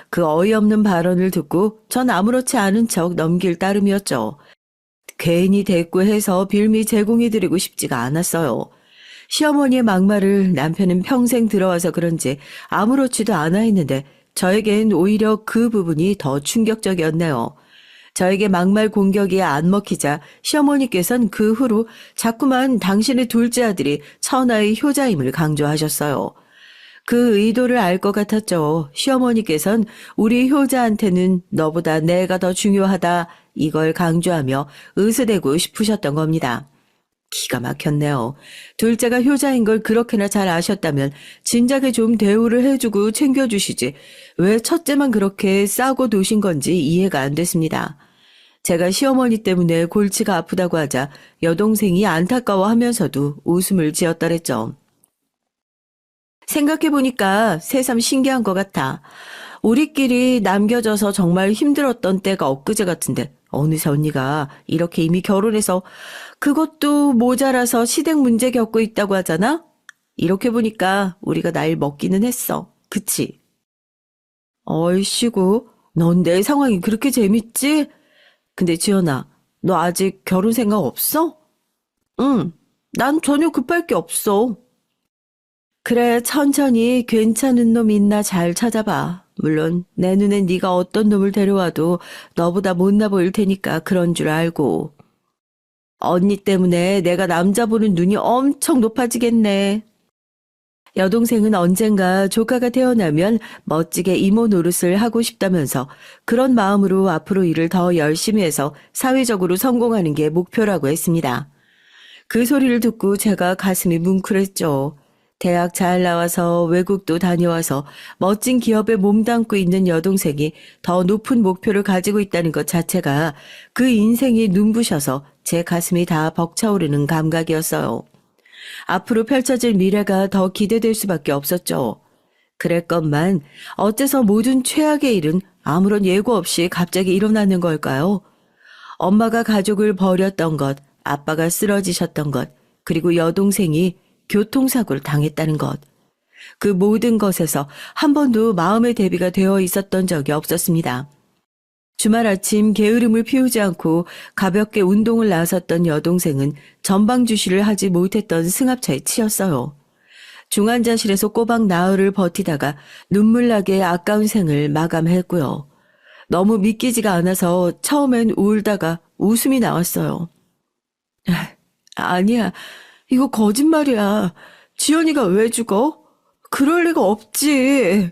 그 어이없는 발언을 듣고 전 아무렇지 않은 척 넘길 따름이었죠. 괜히 대꾸해서 빌미 제공해드리고 싶지가 않았어요. 시어머니의 막말을 남편은 평생 들어와서 그런지 아무렇지도 않아 했는데 저에겐 오히려 그 부분이 더 충격적이었네요. 저에게 막말 공격이 안 먹히자 시어머니께서는 그 후로 자꾸만 당신의 둘째 아들이 천하의 효자임을 강조하셨어요. 그 의도를 알 것 같았죠. 시어머니께서는 우리 효자한테는 너보다 내가 더 중요하다 이걸 강조하며 으스대고 싶으셨던 겁니다. 기가 막혔네요. 둘째가 효자인 걸 그렇게나 잘 아셨다면 진작에 좀 대우를 해주고 챙겨주시지 왜 첫째만 그렇게 싸고 노신 건지 이해가 안 됐습니다. 제가 시어머니 때문에 골치가 아프다고 하자 여동생이 안타까워하면서도 웃음을 지었더랬죠. 생각해보니까 새삼 신기한 것 같아. 우리끼리 남겨져서 정말 힘들었던 때가 엊그제 같은데 어느새 언니가 이렇게 이미 결혼해서 그것도 모자라서 시댁 문제 겪고 있다고 하잖아? 이렇게 보니까 우리가 나이 먹기는 했어. 그치? 얼씨구, 넌 내 상황이 그렇게 재밌지? 근데 지연아, 너 아직 결혼 생각 없어? 응, 난 전혀 급할 게 없어. 그래, 천천히 괜찮은 놈 있나 잘 찾아봐. 물론 내 눈엔 네가 어떤 놈을 데려와도 너보다 못나 보일 테니까 그런 줄 알고. 언니 때문에 내가 남자 보는 눈이 엄청 높아지겠네. 여동생은 언젠가 조카가 태어나면 멋지게 이모 노릇을 하고 싶다면서 그런 마음으로 앞으로 일을 더 열심히 해서 사회적으로 성공하는 게 목표라고 했습니다. 그 소리를 듣고 제가 가슴이 뭉클했죠. 대학 잘 나와서 외국도 다녀와서 멋진 기업에 몸담고 있는 여동생이 더 높은 목표를 가지고 있다는 것 자체가 그 인생이 눈부셔서 제 가슴이 다 벅차오르는 감각이었어요. 앞으로 펼쳐질 미래가 더 기대될 수밖에 없었죠. 그랬건만 어째서 모든 최악의 일은 아무런 예고 없이 갑자기 일어나는 걸까요? 엄마가 가족을 버렸던 것, 아빠가 쓰러지셨던 것, 그리고 여동생이 교통사고를 당했다는 것. 그 모든 것에서 한 번도 마음의 대비가 되어 있었던 적이 없었습니다. 주말 아침 게으름을 피우지 않고 가볍게 운동을 나섰던 여동생은 전방주시를 하지 못했던 승합차에 치였어요. 중환자실에서 꼬박 나흘을 버티다가 눈물나게 아까운 생을 마감했고요. 너무 믿기지가 않아서 처음엔 울다가 웃음이 나왔어요. 아니야. 이거 거짓말이야. 지연이가 왜 죽어? 그럴 리가 없지.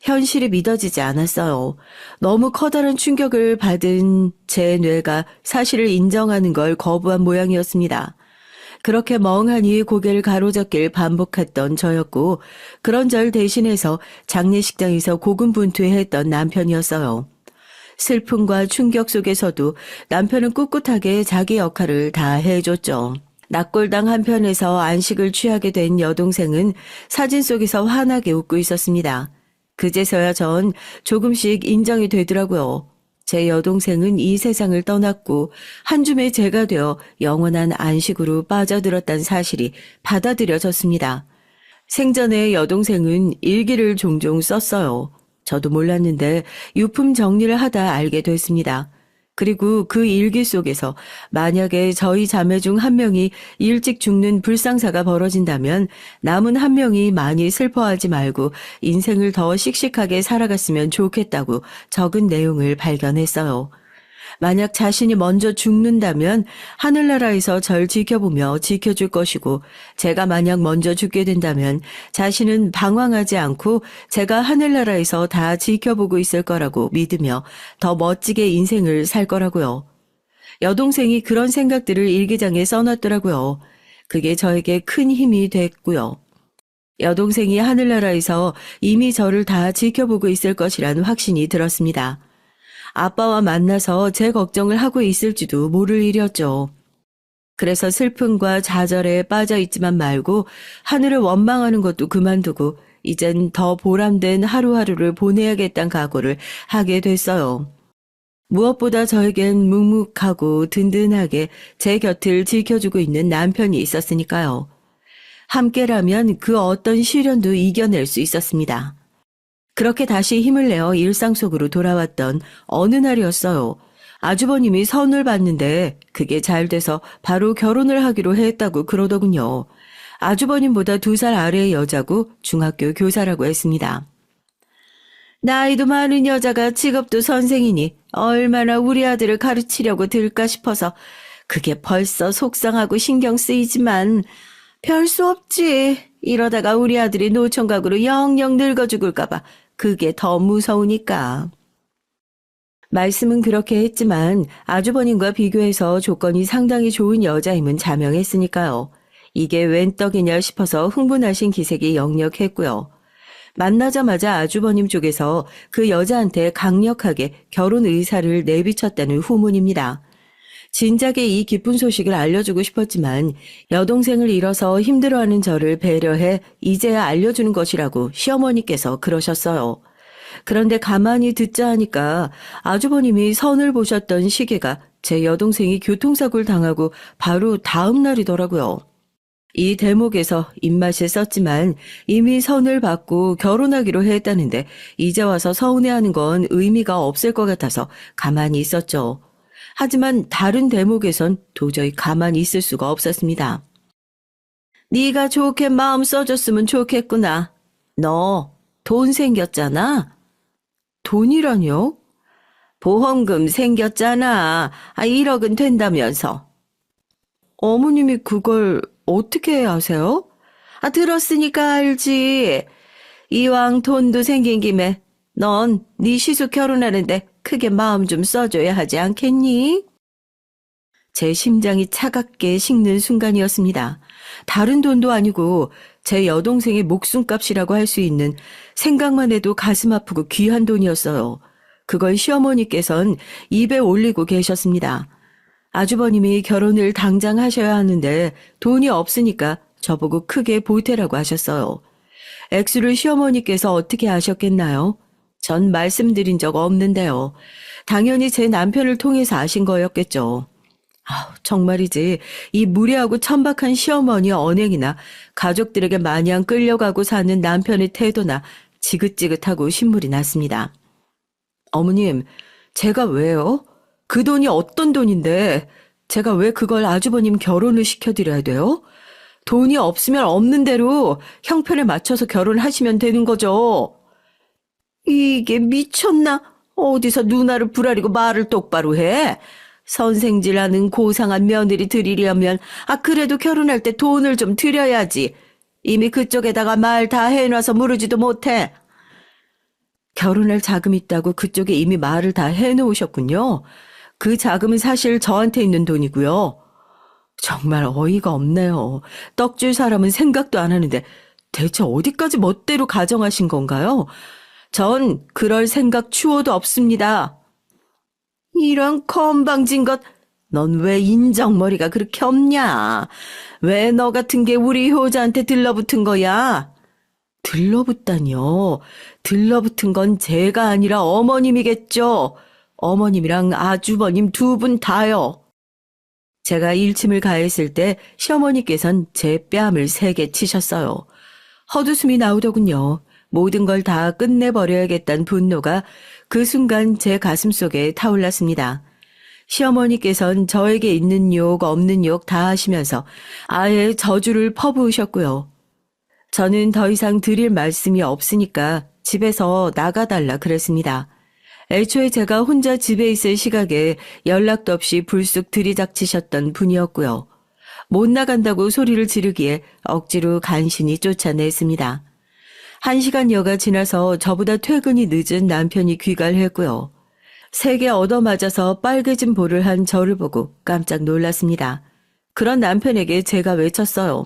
현실이 믿어지지 않았어요. 너무 커다란 충격을 받은 제 뇌가 사실을 인정하는 걸 거부한 모양이었습니다. 그렇게 멍하니 고개를 가로젓길 반복했던 저였고 그런 절 대신해서 장례식장에서 고군분투했던 남편이었어요. 슬픔과 충격 속에서도 남편은 꿋꿋하게 자기 역할을 다 해줬죠. 낙골당 한편에서 안식을 취하게 된 여동생은 사진 속에서 환하게 웃고 있었습니다. 그제서야 전 조금씩 인정이 되더라고요. 제 여동생은 이 세상을 떠났고 한 줌의 죄가 되어 영원한 안식으로 빠져들었다는 사실이 받아들여졌습니다. 생전에 여동생은 일기를 종종 썼어요. 저도 몰랐는데 유품 정리를 하다 알게 됐습니다. 그리고 그 일기 속에서 만약에 저희 자매 중 한 명이 일찍 죽는 불상사가 벌어진다면 남은 한 명이 많이 슬퍼하지 말고 인생을 더 씩씩하게 살아갔으면 좋겠다고 적은 내용을 발견했어요. 만약 자신이 먼저 죽는다면 하늘나라에서 절 지켜보며 지켜줄 것이고 제가 만약 먼저 죽게 된다면 자신은 방황하지 않고 제가 하늘나라에서 다 지켜보고 있을 거라고 믿으며 더 멋지게 인생을 살 거라고요. 여동생이 그런 생각들을 일기장에 써놨더라고요. 그게 저에게 큰 힘이 됐고요. 여동생이 하늘나라에서 이미 저를 다 지켜보고 있을 것이라는 확신이 들었습니다. 아빠와 만나서 제 걱정을 하고 있을지도 모를 일이었죠. 그래서 슬픔과 좌절에 빠져 있지만 말고 하늘을 원망하는 것도 그만두고 이젠 더 보람된 하루하루를 보내야겠다는 각오를 하게 됐어요. 무엇보다 저에겐 묵묵하고 든든하게 제 곁을 지켜주고 있는 남편이 있었으니까요. 함께라면 그 어떤 시련도 이겨낼 수 있었습니다. 그렇게 다시 힘을 내어 일상 속으로 돌아왔던 어느 날이었어요. 아주버님이 선을 봤는데 그게 잘 돼서 바로 결혼을 하기로 했다고 그러더군요. 아주버님보다 2살 아래의 여자고 중학교 교사라고 했습니다. 나이도 많은 여자가 직업도 선생이니 얼마나 우리 아들을 가르치려고 들까 싶어서 그게 벌써 속상하고 신경 쓰이지만 별 수 없지. 이러다가 우리 아들이 노총각으로 영영 늙어 죽을까 봐 그게 더 무서우니까. 말씀은 그렇게 했지만 아주버님과 비교해서 조건이 상당히 좋은 여자임은 자명했으니까요. 이게 웬 떡이냐 싶어서 흥분하신 기색이 역력했고요. 만나자마자 아주버님 쪽에서 그 여자한테 강력하게 결혼 의사를 내비쳤다는 후문입니다. 진작에 이 기쁜 소식을 알려주고 싶었지만 여동생을 잃어서 힘들어하는 저를 배려해 이제야 알려주는 것이라고 시어머니께서 그러셨어요. 그런데 가만히 듣자 하니까 아주버님이 선을 보셨던 시기가 제 여동생이 교통사고를 당하고 바로 다음 날이더라고요. 이 대목에서 입맛을 썼지만 이미 선을 받고 결혼하기로 했다는데 이제 와서 서운해하는 건 의미가 없을 것 같아서 가만히 있었죠. 하지만 다른 대목에선 도저히 가만히 있을 수가 없었습니다. 네가 좋게 마음 써줬으면 좋겠구나. 너 돈 생겼잖아. 돈이라뇨? 보험금 생겼잖아. 1억은 된다면서. 어머님이 그걸 어떻게 아세요? 들었으니까 알지. 이왕 돈도 생긴 김에 넌 네 시숙 결혼하는데 크게 마음 좀 써줘야 하지 않겠니? 제 심장이 차갑게 식는 순간이었습니다. 다른 돈도 아니고 제 여동생의 목숨값이라고 할 수 있는 생각만 해도 가슴 아프고 귀한 돈이었어요. 그걸 시어머니께선 입에 올리고 계셨습니다. 아주버님이 결혼을 당장 하셔야 하는데 돈이 없으니까 저보고 크게 보태라고 하셨어요. 액수를 시어머니께서 어떻게 아셨겠나요? 전 말씀드린 적 없는데요. 당연히 제 남편을 통해서 아신 거였겠죠. 정말이지 이 무례하고 천박한 시어머니 언행이나 가족들에게 마냥 끌려가고 사는 남편의 태도나 지긋지긋하고 신물이 났습니다. 어머님, 제가 왜요? 그 돈이 어떤 돈인데 제가 왜 그걸 아주버님 결혼을 시켜드려야 돼요? 돈이 없으면 없는 대로 형편에 맞춰서 결혼하시면 되는 거죠. 이게 미쳤나? 어디서 누나를 부라리고 말을 똑바로 해? 선생질하는 고상한 며느리 들이려면 그래도 결혼할 때 돈을 좀 드려야지. 이미 그쪽에다가 말 다 해놔서 모르지도 못해. 결혼할 자금 있다고 그쪽에 이미 말을 다 해놓으셨군요. 그 자금은 사실 저한테 있는 돈이고요. 정말 어이가 없네요. 떡줄 사람은 생각도 안 하는데 대체 어디까지 멋대로 가정하신 건가요? 전 그럴 생각 추호도 없습니다. 이런 건방진 것, 넌 왜 인정머리가 그렇게 없냐? 왜 너 같은 게 우리 효자한테 들러붙은 거야? 들러붙다니요. 들러붙은 건 제가 아니라 어머님이겠죠. 어머님이랑 아주버님 두 분 다요. 제가 일침을 가했을 때 시어머니께선 제 뺨을 세게 치셨어요. 헛웃음이 나오더군요. 모든 걸 다 끝내버려야겠다는 분노가 그 순간 제 가슴속에 타올랐습니다. 시어머니께선 저에게 있는 욕 없는 욕 다 하시면서 아예 저주를 퍼부으셨고요. 저는 더 이상 드릴 말씀이 없으니까 집에서 나가달라 그랬습니다. 애초에 제가 혼자 집에 있을 시각에 연락도 없이 불쑥 들이닥치셨던 분이었고요. 못 나간다고 소리를 지르기에 억지로 간신히 쫓아냈습니다. 1시간여가 지나서 저보다 퇴근이 늦은 남편이 귀가했고요. 세게 얻어맞아서 빨개진 볼을 한 저를 보고 깜짝 놀랐습니다. 그런 남편에게 제가 외쳤어요.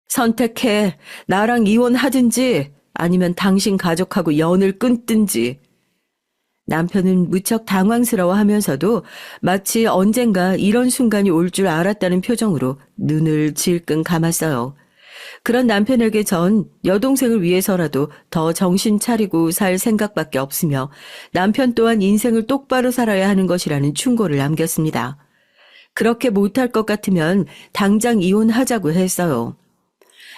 선택해. 나랑 이혼하든지 아니면 당신 가족하고 연을 끊든지. 남편은 무척 당황스러워하면서도 마치 언젠가 이런 순간이 올 줄 알았다는 표정으로 눈을 질끈 감았어요. 그런 남편에게 전 여동생을 위해서라도 더 정신 차리고 살 생각밖에 없으며 남편 또한 인생을 똑바로 살아야 하는 것이라는 충고를 남겼습니다. 그렇게 못할 것 같으면 당장 이혼하자고 했어요.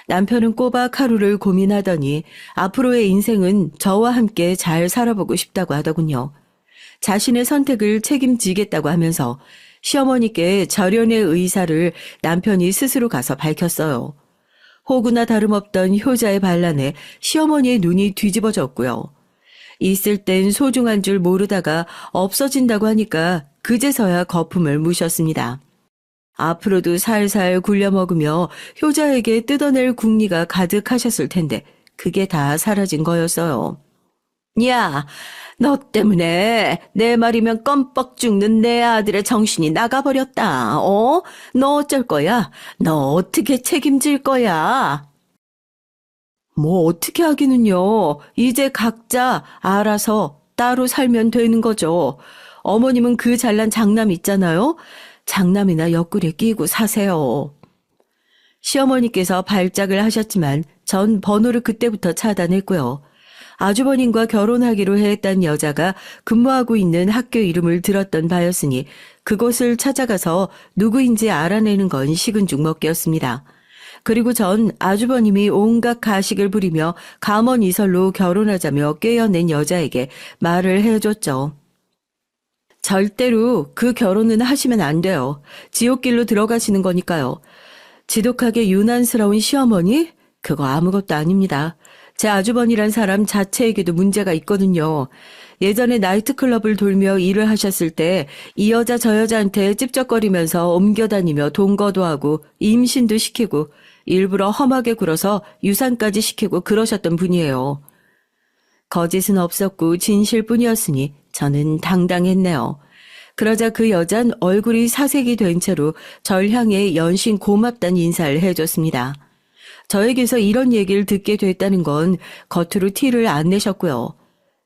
남편은 꼬박 하루를 고민하더니 앞으로의 인생은 저와 함께 잘 살아보고 싶다고 하더군요. 자신의 선택을 책임지겠다고 하면서 시어머니께 절연의 의사를 남편이 스스로 가서 밝혔어요. 호구나 다름없던 효자의 반란에 시어머니의 눈이 뒤집어졌고요. 있을 땐 소중한 줄 모르다가 없어진다고 하니까 그제서야 거품을 무셨습니다. 앞으로도 살살 굴려 먹으며 효자에게 뜯어낼 궁리가 가득하셨을 텐데 그게 다 사라진 거였어요. 야, 너 때문에 내 말이면 껌뻑 죽는 내 아들의 정신이 나가버렸다. 어? 너 어쩔 거야? 너 어떻게 책임질 거야? 뭐 어떻게 하기는요. 이제 각자 알아서 따로 살면 되는 거죠. 어머님은 그 잘난 장남 있잖아요. 장남이나 옆구리에 끼고 사세요. 시어머니께서 발작을 하셨지만 전 번호를 그때부터 차단했고요. 아주버님과 결혼하기로 했던 여자가 근무하고 있는 학교 이름을 들었던 바였으니 그곳을 찾아가서 누구인지 알아내는 건 식은 죽 먹기였습니다. 그리고 전 아주버님이 온갖 가식을 부리며 감언 이설로 결혼하자며 꿰어낸 여자에게 말을 해줬죠. 절대로 그 결혼은 하시면 안 돼요. 지옥길로 들어가시는 거니까요. 지독하게 유난스러운 시어머니? 그거 아무것도 아닙니다. 제 아주버니란 사람 자체에게도 문제가 있거든요. 예전에 나이트클럽을 돌며 일을 하셨을 때 이 여자 저 여자한테 찝쩍거리면서 옮겨다니며 동거도 하고 임신도 시키고 일부러 험하게 굴어서 유산까지 시키고 그러셨던 분이에요. 거짓은 없었고 진실뿐이었으니 저는 당당했네요. 그러자 그 여잔 얼굴이 사색이 된 채로 절 향해 연신 고맙다는 인사를 해줬습니다. 저에게서 이런 얘기를 듣게 됐다는 건 겉으로 티를 안 내셨고요.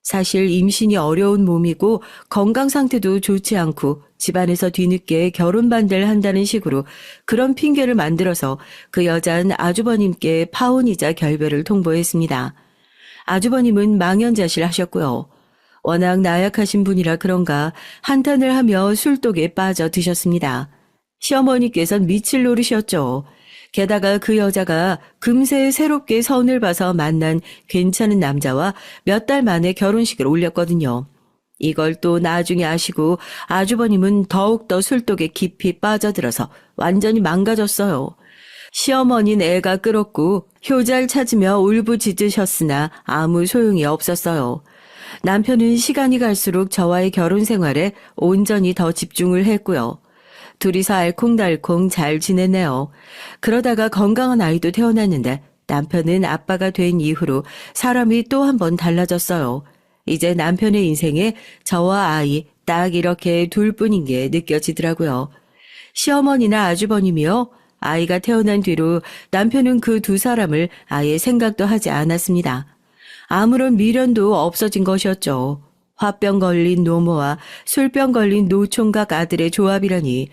사실 임신이 어려운 몸이고 건강 상태도 좋지 않고 집안에서 뒤늦게 결혼 반대를 한다는 식으로 그런 핑계를 만들어서 그 여잔 아주버님께 파혼이자 결별을 통보했습니다. 아주버님은 망연자실 하셨고요. 워낙 나약하신 분이라 그런가 한탄을 하며 술독에 빠져 드셨습니다. 시어머니께선 미칠 노릇이었죠. 게다가 그 여자가 금세 새롭게 선을 봐서 만난 괜찮은 남자와 몇 달 만에 결혼식을 올렸거든요. 이걸 또 나중에 아시고 아주버님은 더욱더 술독에 깊이 빠져들어서 완전히 망가졌어요. 시어머니는 애가 끌었고 효자를 찾으며 울부짖으셨으나 아무 소용이 없었어요. 남편은 시간이 갈수록 저와의 결혼 생활에 온전히 더 집중을 했고요. 둘이서 알콩달콩 잘 지냈네요. 그러다가 건강한 아이도 태어났는데 남편은 아빠가 된 이후로 사람이 또 한 번 달라졌어요. 이제 남편의 인생에 저와 아이 딱 이렇게 둘뿐인 게 느껴지더라고요. 시어머니나 아주버님이요. 아이가 태어난 뒤로 남편은 그 두 사람을 아예 생각도 하지 않았습니다. 아무런 미련도 없어진 것이었죠. 화병 걸린 노모와 술병 걸린 노총각 아들의 조합이라니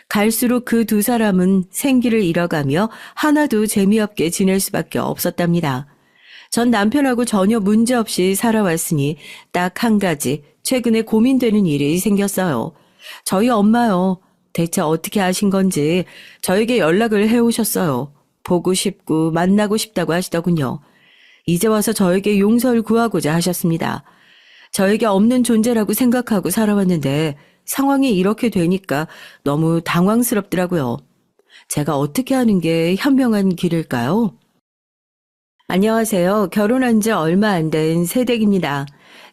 갈수록 그 두 사람은 생기를 잃어가며 하나도 재미없게 지낼 수밖에 없었답니다. 전 남편하고 전혀 문제없이 살아왔으니 딱 한 가지 최근에 고민되는 일이 생겼어요. 저희 엄마요. 대체 어떻게 아신 건지 저에게 연락을 해오셨어요. 보고 싶고 만나고 싶다고 하시더군요. 이제 와서 저에게 용서를 구하고자 하셨습니다. 저에게 없는 존재라고 생각하고 살아왔는데 상황이 이렇게 되니까 너무 당황스럽더라고요. 제가 어떻게 하는 게 현명한 길일까요? 안녕하세요. 결혼한 지 얼마 안 된 새댁입니다.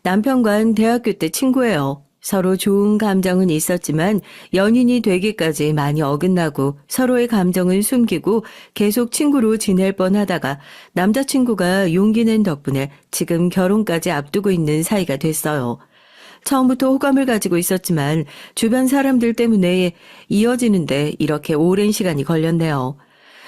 남편과는 대학교 때 친구예요. 서로 좋은 감정은 있었지만 연인이 되기까지 많이 어긋나고 서로의 감정은 숨기고 계속 친구로 지낼 뻔하다가 남자친구가 용기 낸 덕분에 지금 결혼까지 앞두고 있는 사이가 됐어요. 처음부터 호감을 가지고 있었지만 주변 사람들 때문에 이어지는데 이렇게 오랜 시간이 걸렸네요.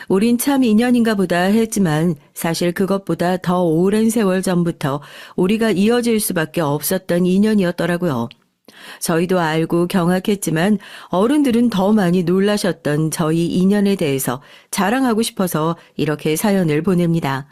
우린 참 인연인가 보다 했지만 사실 그것보다 더 오랜 세월 전부터 우리가 이어질 수밖에 없었던 인연이었더라고요. 저희도 알고 경악했지만 어른들은 더 많이 놀라셨던 저희 인연에 대해서 자랑하고 싶어서 이렇게 사연을 보냅니다.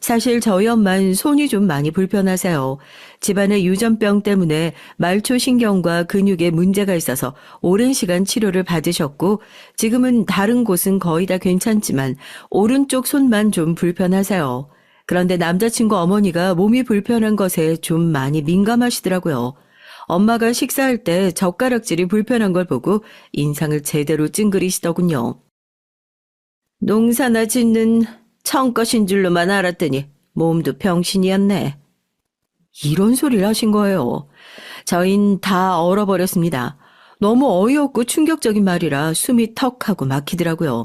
사실 저희 엄마는 손이 좀 많이 불편하세요. 집안의 유전병 때문에 말초신경과 근육에 문제가 있어서 오랜 시간 치료를 받으셨고 지금은 다른 곳은 거의 다 괜찮지만 오른쪽 손만 좀 불편하세요. 그런데 남자친구 어머니가 몸이 불편한 것에 좀 많이 민감하시더라고요. 엄마가 식사할 때 젓가락질이 불편한 걸 보고 인상을 제대로 찡그리시더군요. 농사나 짓는 청것인 줄로만 알았더니 몸도 병신이었네. 이런 소리를 하신 거예요. 저흰 다 얼어버렸습니다. 너무 어이없고 충격적인 말이라 숨이 턱하고 막히더라고요.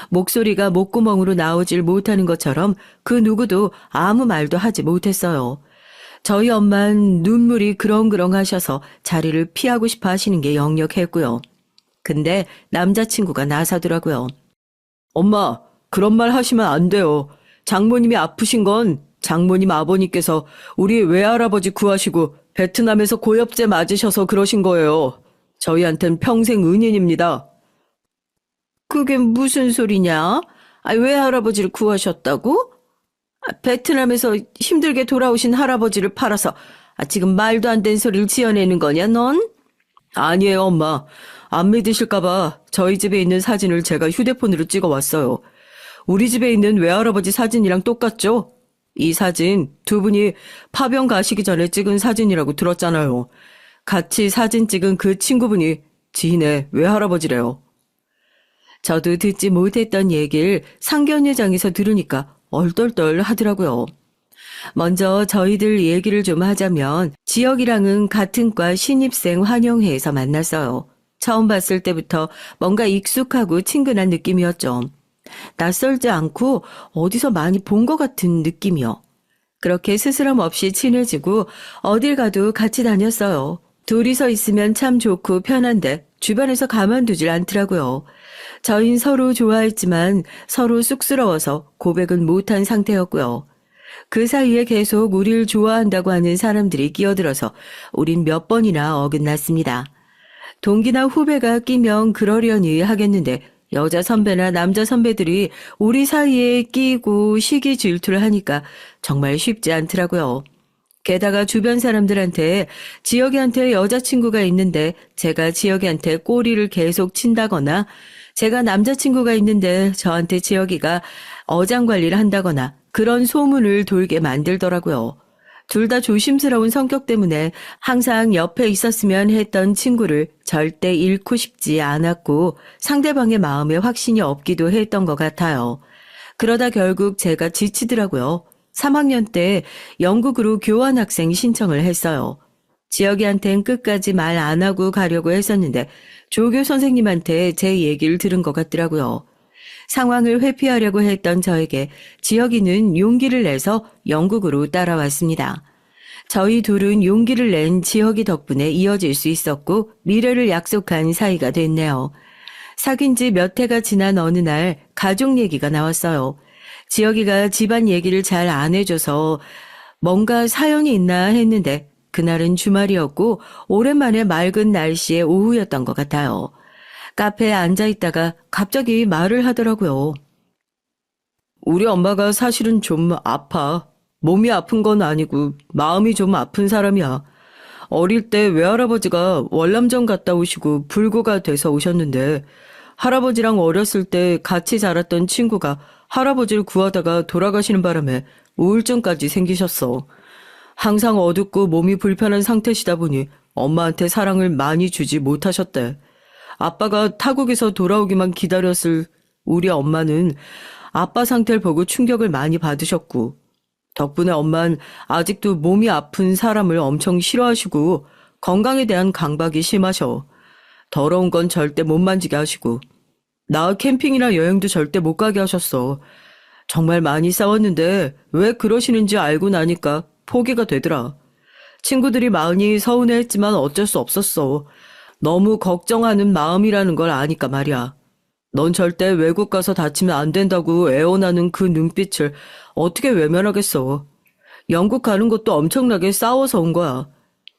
목소리가 목구멍으로 나오질 못하는 것처럼 그 누구도 아무 말도 하지 못했어요. 저희 엄마는 눈물이 그렁그렁 하셔서 자리를 피하고 싶어 하시는 게 역력했고요. 근데 남자친구가 나서더라고요. 엄마, 그런 말 하시면 안 돼요. 장모님이 아프신 건 장모님 아버님께서 우리 외할아버지 구하시고 베트남에서 고엽제 맞으셔서 그러신 거예요. 저희한텐 평생 은인입니다. 그게 무슨 소리냐? 외할아버지를 구하셨다고? 베트남에서 힘들게 돌아오신 할아버지를 팔아서 지금 말도 안 되는 소리를 지어내는 거냐, 넌? 아니에요, 엄마. 안 믿으실까봐 저희 집에 있는 사진을 제가 휴대폰으로 찍어왔어요. 우리 집에 있는 외할아버지 사진이랑 똑같죠? 이 사진 두 분이 파병 가시기 전에 찍은 사진이라고 들었잖아요. 같이 사진 찍은 그 친구분이 지인의 외할아버지래요. 저도 듣지 못했던 얘기를 상견례장에서 들으니까 얼떨떨 하더라고요. 먼저 저희들 얘기를 좀 하자면 지혁이랑은 같은 과 신입생 환영회에서 만났어요. 처음 봤을 때부터 뭔가 익숙하고 친근한 느낌이었죠. 낯설지 않고 어디서 많이 본 것 같은 느낌이요. 그렇게 스스럼 없이 친해지고 어딜 가도 같이 다녔어요. 둘이서 있으면 참 좋고 편한데 주변에서 가만두질 않더라고요. 저흰 서로 좋아했지만 서로 쑥스러워서 고백은 못한 상태였고요. 그 사이에 계속 우릴 좋아한다고 하는 사람들이 끼어들어서 우린 몇 번이나 어긋났습니다. 동기나 후배가 끼면 그러려니 하겠는데 여자 선배나 남자 선배들이 우리 사이에 끼고 시기 질투를 하니까 정말 쉽지 않더라고요. 게다가 주변 사람들한테 지혁이한테 여자친구가 있는데 제가 지혁이한테 꼬리를 계속 친다거나 제가 남자친구가 있는데 저한테 지혁이가 어장관리를 한다거나 그런 소문을 돌게 만들더라고요. 둘 다 조심스러운 성격 때문에 항상 옆에 있었으면 했던 친구를 절대 잃고 싶지 않았고 상대방의 마음에 확신이 없기도 했던 것 같아요. 그러다 결국 제가 지치더라고요. 3학년 때 영국으로 교환학생 신청을 했어요. 지혁이한텐 끝까지 말 안 하고 가려고 했었는데 조교 선생님한테 제 얘기를 들은 것 같더라고요. 상황을 회피하려고 했던 저에게 지혁이는 용기를 내서 영국으로 따라왔습니다. 저희 둘은 용기를 낸 지혁이 덕분에 이어질 수 있었고 미래를 약속한 사이가 됐네요. 사귄 지 몇 해가 지난 어느 날 가족 얘기가 나왔어요. 지혁이가 집안 얘기를 잘 안 해줘서 뭔가 사연이 있나 했는데 그날은 주말이었고 오랜만에 맑은 날씨의 오후였던 것 같아요. 카페에 앉아 있다가 갑자기 말을 하더라고요. 우리 엄마가 사실은 좀 아파. 몸이 아픈 건 아니고 마음이 좀 아픈 사람이야. 어릴 때 외할아버지가 월남전 갔다 오시고 불구가 돼서 오셨는데 할아버지랑 어렸을 때 같이 자랐던 친구가 할아버지를 구하다가 돌아가시는 바람에 우울증까지 생기셨어. 항상 어둡고 몸이 불편한 상태시다 보니 엄마한테 사랑을 많이 주지 못하셨대. 아빠가 타국에서 돌아오기만 기다렸을 우리 엄마는 아빠 상태를 보고 충격을 많이 받으셨고, 덕분에 엄마는 아직도 몸이 아픈 사람을 엄청 싫어하시고 건강에 대한 강박이 심하셔. 더러운 건 절대 못 만지게 하시고, 나 캠핑이나 여행도 절대 못 가게 하셨어. 정말 많이 싸웠는데 왜 그러시는지 알고 나니까 포기가 되더라. 친구들이 많이 서운해했지만 어쩔 수 없었어. 너무 걱정하는 마음이라는 걸 아니까 말이야. 넌 절대 외국 가서 다치면 안 된다고 애원하는 그 눈빛을 어떻게 외면하겠어. 영국 가는 것도 엄청나게 싸워서 온 거야.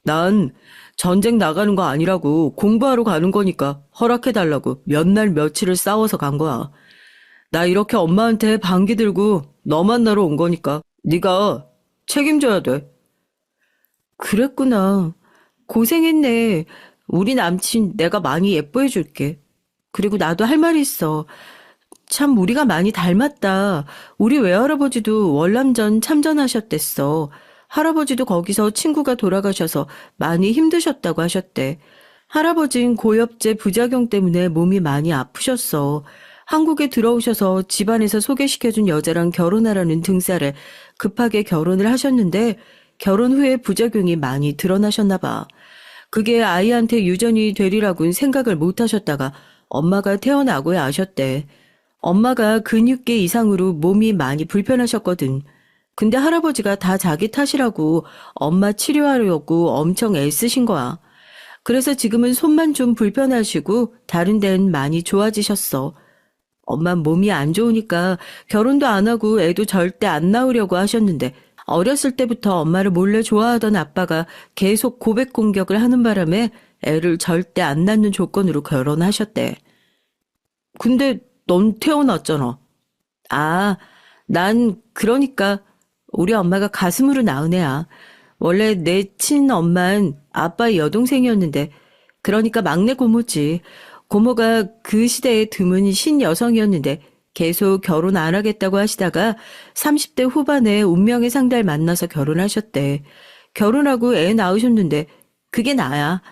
난 전쟁 나가는 거 아니라고 공부하러 가는 거니까 허락해달라고 몇 날 며칠을 싸워서 간 거야. 나 이렇게 엄마한테 반기 들고 너 만나러 온 거니까 네가 책임져야 돼. 그랬구나. 고생했네. 우리 남친 내가 많이 예뻐해 줄게. 그리고 나도 할 말이 있어. 참 우리가 많이 닮았다. 우리 외할아버지도 월남전 참전하셨댔어. 할아버지도 거기서 친구가 돌아가셔서 많이 힘드셨다고 하셨대. 할아버진 고엽제 부작용 때문에 몸이 많이 아프셨어. 한국에 들어오셔서 집안에서 소개시켜준 여자랑 결혼하라는 등살에 급하게 결혼을 하셨는데 결혼 후에 부작용이 많이 드러나셨나 봐. 그게 아이한테 유전이 되리라고는 생각을 못 하셨다가 엄마가 태어나고야 아셨대. 엄마가 근육계 이상으로 몸이 많이 불편하셨거든. 근데 할아버지가 다 자기 탓이라고 엄마 치료하려고 엄청 애쓰신 거야. 그래서 지금은 손만 좀 불편하시고 다른 데는 많이 좋아지셨어. 엄마 몸이 안 좋으니까 결혼도 안 하고 애도 절대 안 낳으려고 하셨는데 어렸을 때부터 엄마를 몰래 좋아하던 아빠가 계속 고백 공격을 하는 바람에 애를 절대 안 낳는 조건으로 결혼하셨대. 근데 넌 태어났잖아. 아, 난 그러니까 우리 엄마가 가슴으로 낳은 애야. 원래 내 친엄만 아빠의 여동생이었는데 그러니까 막내 고모지. 고모가 그 시대에 드문 신여성이었는데 계속 결혼 안 하겠다고 하시다가 30대 후반에 운명의 상대를 만나서 결혼하셨대. 결혼하고 애 낳으셨는데 그게 나야.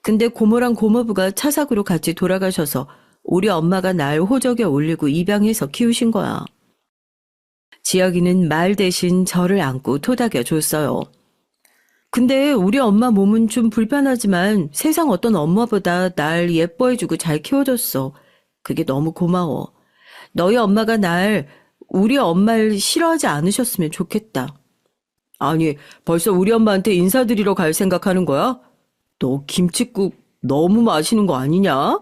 근데 고모랑 고모부가 차 사고로 같이 돌아가셔서 우리 엄마가 날 호적에 올리고 입양해서 키우신 거야. 지혁이는 말 대신 저를 안고 토닥여 줬어요. 근데 우리 엄마 몸은 좀 불편하지만 세상 어떤 엄마보다 날 예뻐해주고 잘 키워줬어. 그게 너무 고마워. 너희 엄마가 우리 엄마를 싫어하지 않으셨으면 좋겠다. 아니, 벌써 우리 엄마한테 인사드리러 갈 생각하는 거야? 너 김칫국 너무 마시는 거 아니냐?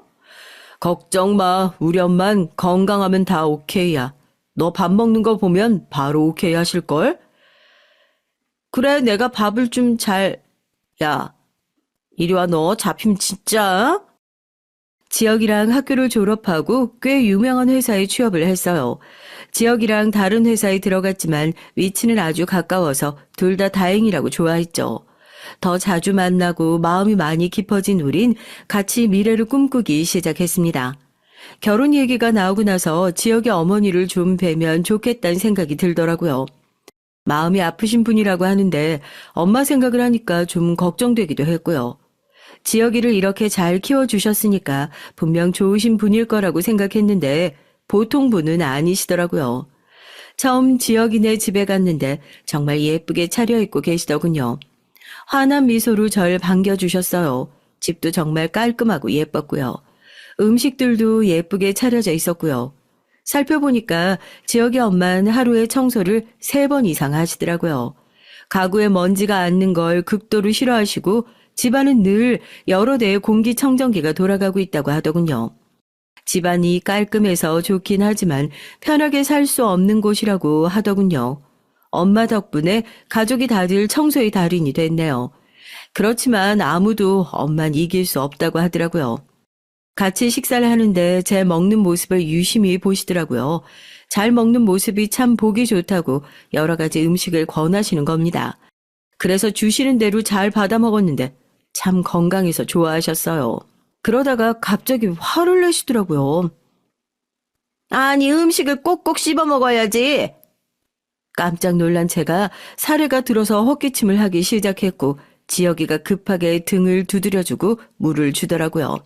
걱정 마. 우리 엄만 건강하면 다 오케이야. 너 밥 먹는 거 보면 바로 오케이 하실걸? 그래, 내가 밥을 좀 야, 이리 와 너 잡힘 진짜? 지혁이랑 학교를 졸업하고 꽤 유명한 회사에 취업을 했어요. 지혁이랑 다른 회사에 들어갔지만 위치는 아주 가까워서 둘 다 다행이라고 좋아했죠. 더 자주 만나고 마음이 많이 깊어진 우린 같이 미래를 꿈꾸기 시작했습니다. 결혼 얘기가 나오고 나서 지혁의 어머니를 좀 뵈면 좋겠다는 생각이 들더라고요. 마음이 아프신 분이라고 하는데 엄마 생각을 하니까 좀 걱정되기도 했고요. 지혁이를 이렇게 잘 키워주셨으니까 분명 좋으신 분일 거라고 생각했는데 보통 분은 아니시더라고요. 처음 지혁이네 집에 갔는데 정말 예쁘게 차려입고 계시더군요. 환한 미소로 절 반겨주셨어요. 집도 정말 깔끔하고 예뻤고요. 음식들도 예쁘게 차려져 있었고요. 살펴보니까 지혁이 엄마는 하루에 청소를 3번 이상 하시더라고요. 가구에 먼지가 앉는 걸 극도로 싫어하시고 집안은 늘 여러 대의 공기청정기가 돌아가고 있다고 하더군요. 집안이 깔끔해서 좋긴 하지만 편하게 살 수 없는 곳이라고 하더군요. 엄마 덕분에 가족이 다들 청소의 달인이 됐네요. 그렇지만 아무도 엄만 이길 수 없다고 하더라고요. 같이 식사를 하는데 제 먹는 모습을 유심히 보시더라고요. 잘 먹는 모습이 참 보기 좋다고 여러 가지 음식을 권하시는 겁니다. 그래서 주시는 대로 잘 받아 먹었는데 참 건강해서 좋아하셨어요. 그러다가 갑자기 화를 내시더라고요. 아니, 음식을 꼭꼭 씹어 먹어야지. 깜짝 놀란 제가 사례가 들어서 헛기침을 하기 시작했고 지혁이가 급하게 등을 두드려주고 물을 주더라고요.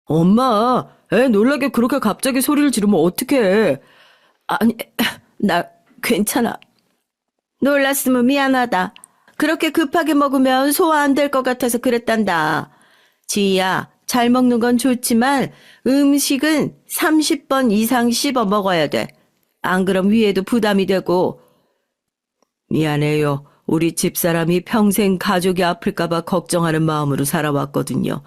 엄마, 애 놀라게 그렇게 갑자기 소리를 지르면 어떡해. 아니, 나 괜찮아. 놀랐으면 미안하다. 그렇게 급하게 먹으면 소화 안 될 것 같아서 그랬단다. 지희야, 잘 먹는 건 좋지만 음식은 30번 이상 씹어 먹어야 돼. 안 그럼 위에도 부담이 되고. 미안해요. 우리 집사람이 평생 가족이 아플까봐 걱정하는 마음으로 살아왔거든요.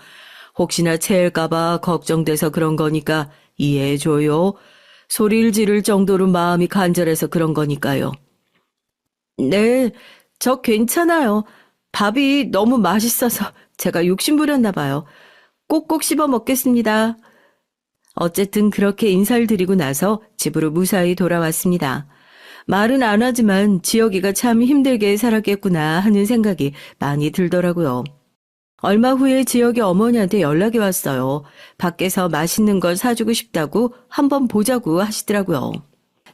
혹시나 체할까봐 걱정돼서 그런 거니까 이해해줘요. 소리를 지를 정도로 마음이 간절해서 그런 거니까요. 네, 저 괜찮아요. 밥이 너무 맛있어서 제가 욕심부렸나 봐요. 꼭꼭 씹어 먹겠습니다. 어쨌든 그렇게 인사를 드리고 나서 집으로 무사히 돌아왔습니다. 말은 안 하지만 지혁이가 참 힘들게 살았겠구나 하는 생각이 많이 들더라고요. 얼마 후에 지혁이 어머니한테 연락이 왔어요. 밖에서 맛있는 걸 사주고 싶다고 한번 보자고 하시더라고요.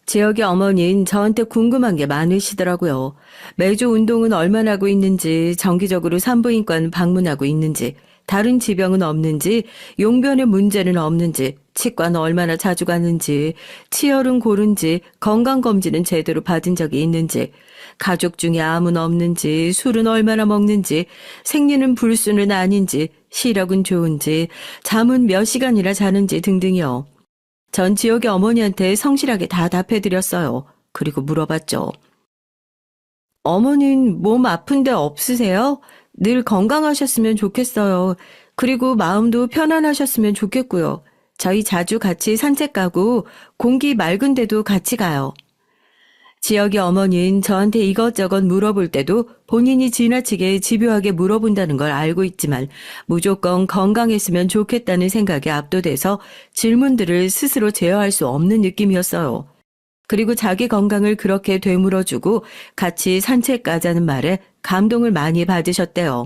지혁이 어머니는 저한테 궁금한 게 많으시더라고요. 매주 운동은 얼마나 하고 있는지, 정기적으로 산부인과는 방문하고 있는지, 다른 지병은 없는지, 용변의 문제는 없는지, 치과는 얼마나 자주 가는지, 치열은 고른지, 건강검진은 제대로 받은 적이 있는지, 가족 중에 암은 없는지, 술은 얼마나 먹는지, 생리는 불순은 아닌지, 시력은 좋은지, 잠은 몇 시간이나 자는지 등등이요. 전 지혁이 어머니한테 성실하게 다 답해드렸어요. 그리고 물어봤죠. 어머님 몸 아픈 데 없으세요? 늘 건강하셨으면 좋겠어요. 그리고 마음도 편안하셨으면 좋겠고요. 저희 자주 같이 산책 가고 공기 맑은 데도 같이 가요. 지혁이 어머니는 저한테 이것저것 물어볼 때도 본인이 지나치게 집요하게 물어본다는 걸 알고 있지만 무조건 건강했으면 좋겠다는 생각에 압도돼서 질문들을 스스로 제어할 수 없는 느낌이었어요. 그리고 자기 건강을 그렇게 되물어주고 같이 산책 가자는 말에 감동을 많이 받으셨대요.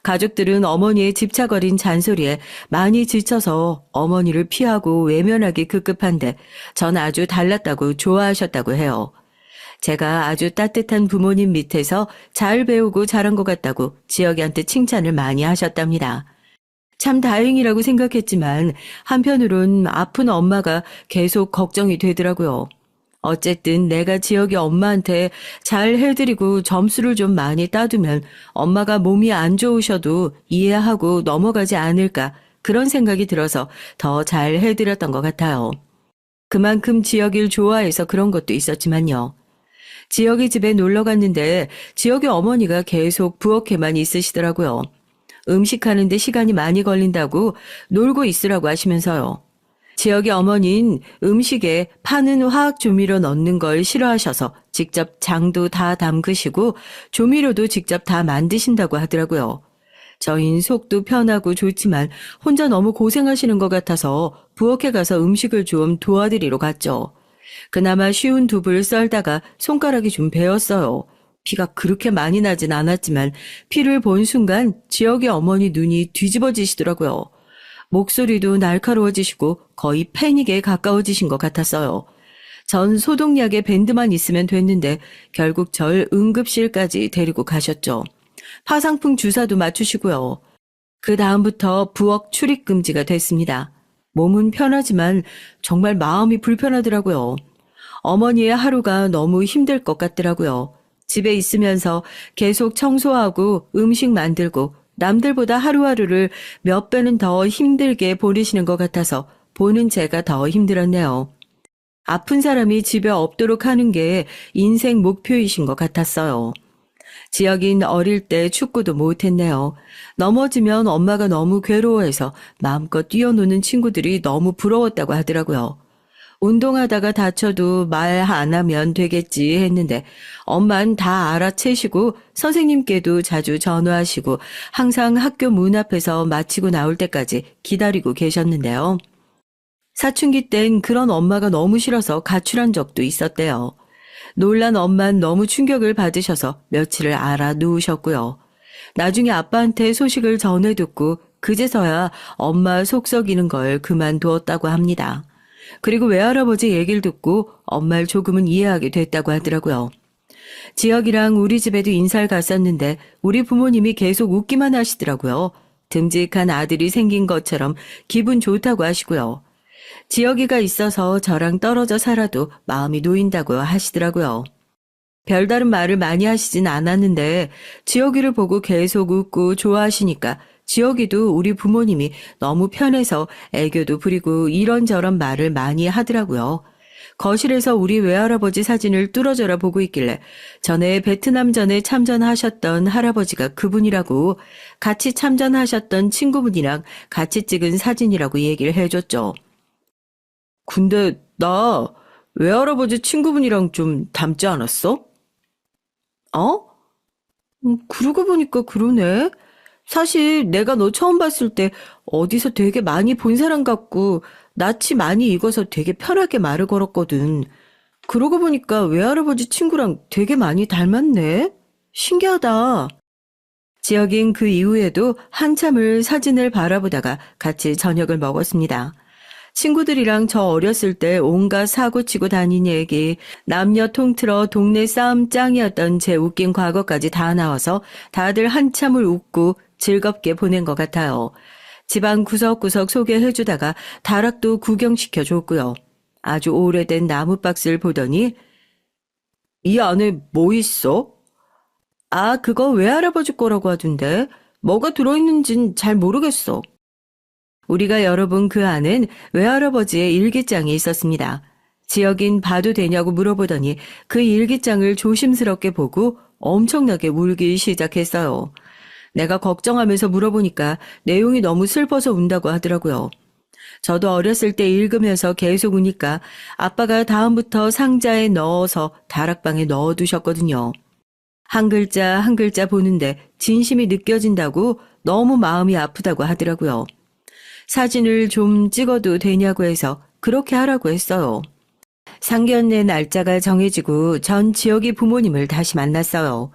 가족들은 어머니의 집착어린 잔소리에 많이 지쳐서 어머니를 피하고 외면하기 급급한데 전 아주 달랐다고 좋아하셨다고 해요. 제가 아주 따뜻한 부모님 밑에서 잘 배우고 자란 것 같다고 지혁이한테 칭찬을 많이 하셨답니다. 참 다행이라고 생각했지만 한편으론 아픈 엄마가 계속 걱정이 되더라고요. 어쨌든 내가 지혁이 엄마한테 잘 해드리고 점수를 좀 많이 따두면 엄마가 몸이 안 좋으셔도 이해하고 넘어가지 않을까 그런 생각이 들어서 더 잘 해드렸던 것 같아요. 그만큼 지혁이를 좋아해서 그런 것도 있었지만요. 지혁이 집에 놀러 갔는데 지혁이 어머니가 계속 부엌에만 있으시더라고요. 음식하는데 시간이 많이 걸린다고 놀고 있으라고 하시면서요. 지혁이 어머니는 음식에 파는 화학 조미료 넣는 걸 싫어하셔서 직접 장도 다 담그시고 조미료도 직접 다 만드신다고 하더라고요. 저흰 속도 편하고 좋지만 혼자 너무 고생하시는 것 같아서 부엌에 가서 음식을 좀 도와드리러 갔죠. 그나마 쉬운 두부를 썰다가 손가락이 좀 베었어요. 피가 그렇게 많이 나진 않았지만 피를 본 순간 지혁이 어머니 눈이 뒤집어지시더라고요. 목소리도 날카로워지시고 거의 패닉에 가까워지신 것 같았어요. 전 소독약에 밴드만 있으면 됐는데 결국 절 응급실까지 데리고 가셨죠. 파상풍 주사도 맞추시고요. 그 다음부터 부엌 출입 금지가 됐습니다. 몸은 편하지만 정말 마음이 불편하더라고요. 어머니의 하루가 너무 힘들 것 같더라고요. 집에 있으면서 계속 청소하고 음식 만들고 남들보다 하루하루를 몇 배는 더 힘들게 보내시는 것 같아서 보는 제가 더 힘들었네요. 아픈 사람이 집에 없도록 하는 게 인생 목표이신 것 같았어요. 지혁인 어릴 때 축구도 못했네요. 넘어지면 엄마가 너무 괴로워해서 마음껏 뛰어노는 친구들이 너무 부러웠다고 하더라고요. 운동하다가 다쳐도 말 안 하면 되겠지 했는데 엄만 다 알아채시고 선생님께도 자주 전화하시고 항상 학교 문 앞에서 마치고 나올 때까지 기다리고 계셨는데요. 사춘기 땐 그런 엄마가 너무 싫어서 가출한 적도 있었대요. 놀란 엄만 너무 충격을 받으셔서 며칠을 알아 누우셨고요. 나중에 아빠한테 소식을 전해 듣고 그제서야 엄마 속 썩이는 걸 그만두었다고 합니다. 그리고 외할아버지 얘기를 듣고 엄마를 조금은 이해하게 됐다고 하더라고요. 지혁이랑 우리 집에도 인사를 갔었는데 우리 부모님이 계속 웃기만 하시더라고요. 듬직한 아들이 생긴 것처럼 기분 좋다고 하시고요. 지혁이가 있어서 저랑 떨어져 살아도 마음이 놓인다고 하시더라고요. 별다른 말을 많이 하시진 않았는데 지혁이를 보고 계속 웃고 좋아하시니까 지혁이도 우리 부모님이 너무 편해서 애교도 부리고 이런저런 말을 많이 하더라고요. 거실에서 우리 외할아버지 사진을 뚫어져라 보고 있길래 전에 베트남전에 참전하셨던 할아버지가 그분이라고 같이 참전하셨던 친구분이랑 같이 찍은 사진이라고 얘기를 해줬죠. 근데 나 외할아버지 친구분이랑 좀 닮지 않았어? 어? 그러고 보니까 그러네. 사실 내가 너 처음 봤을 때 어디서 되게 많이 본 사람 같고 낯이 많이 익어서 되게 편하게 말을 걸었거든. 그러고 보니까 외할아버지 친구랑 되게 많이 닮았네. 신기하다. 지혁인 그 이후에도 한참을 사진을 바라보다가 같이 저녁을 먹었습니다. 친구들이랑 저 어렸을 때 온갖 사고치고 다닌 얘기, 남녀 통틀어 동네 싸움 짱이었던 제 웃긴 과거까지 다 나와서 다들 한참을 웃고 즐겁게 보낸 것 같아요. 집안 구석구석 소개해주다가 다락도 구경시켜줬고요. 아주 오래된 나무 박스를 보더니 이 안에 뭐 있어? 아, 그거 외할아버지 거라고 하던데 뭐가 들어있는진 잘 모르겠어. 우리가 열어본 그 안엔 외할아버지의 일기장이 있었습니다. 지혁인 봐도 되냐고 물어보더니 그 일기장을 조심스럽게 보고 엄청나게 울기 시작했어요. 내가 걱정하면서 물어보니까 내용이 너무 슬퍼서 운다고 하더라고요. 저도 어렸을 때 읽으면서 계속 우니까 아빠가 다음부터 상자에 넣어서 다락방에 넣어두셨거든요. 한 글자 한 글자 보는데 진심이 느껴진다고 너무 마음이 아프다고 하더라고요. 사진을 좀 찍어도 되냐고 해서 그렇게 하라고 했어요. 상견례 날짜가 정해지고 전 지혁이 부모님을 다시 만났어요.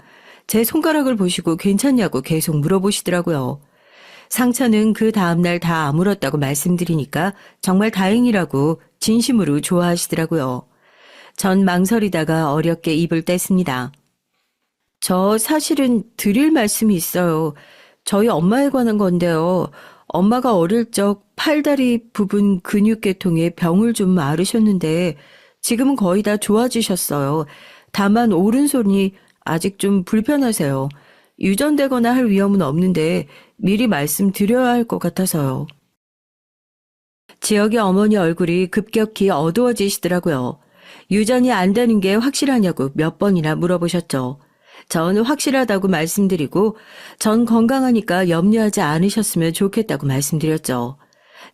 제 손가락을 보시고 괜찮냐고 계속 물어보시더라고요. 상처는 그 다음날 다 아물었다고 말씀드리니까 정말 다행이라고 진심으로 좋아하시더라고요. 전 망설이다가 어렵게 입을 뗐습니다. 저 사실은 드릴 말씀이 있어요. 저희 엄마에 관한 건데요. 엄마가 어릴 적 팔다리 부분 근육계통에 병을 좀 앓으셨는데 지금은 거의 다 좋아지셨어요. 다만 오른손이 아직 좀 불편하세요. 유전되거나 할 위험은 없는데 미리 말씀드려야 할 것 같아서요. 지혁이 어머니 얼굴이 급격히 어두워지시더라고요. 유전이 안 되는 게 확실하냐고 몇 번이나 물어보셨죠. 전 확실하다고 말씀드리고 전 건강하니까 염려하지 않으셨으면 좋겠다고 말씀드렸죠.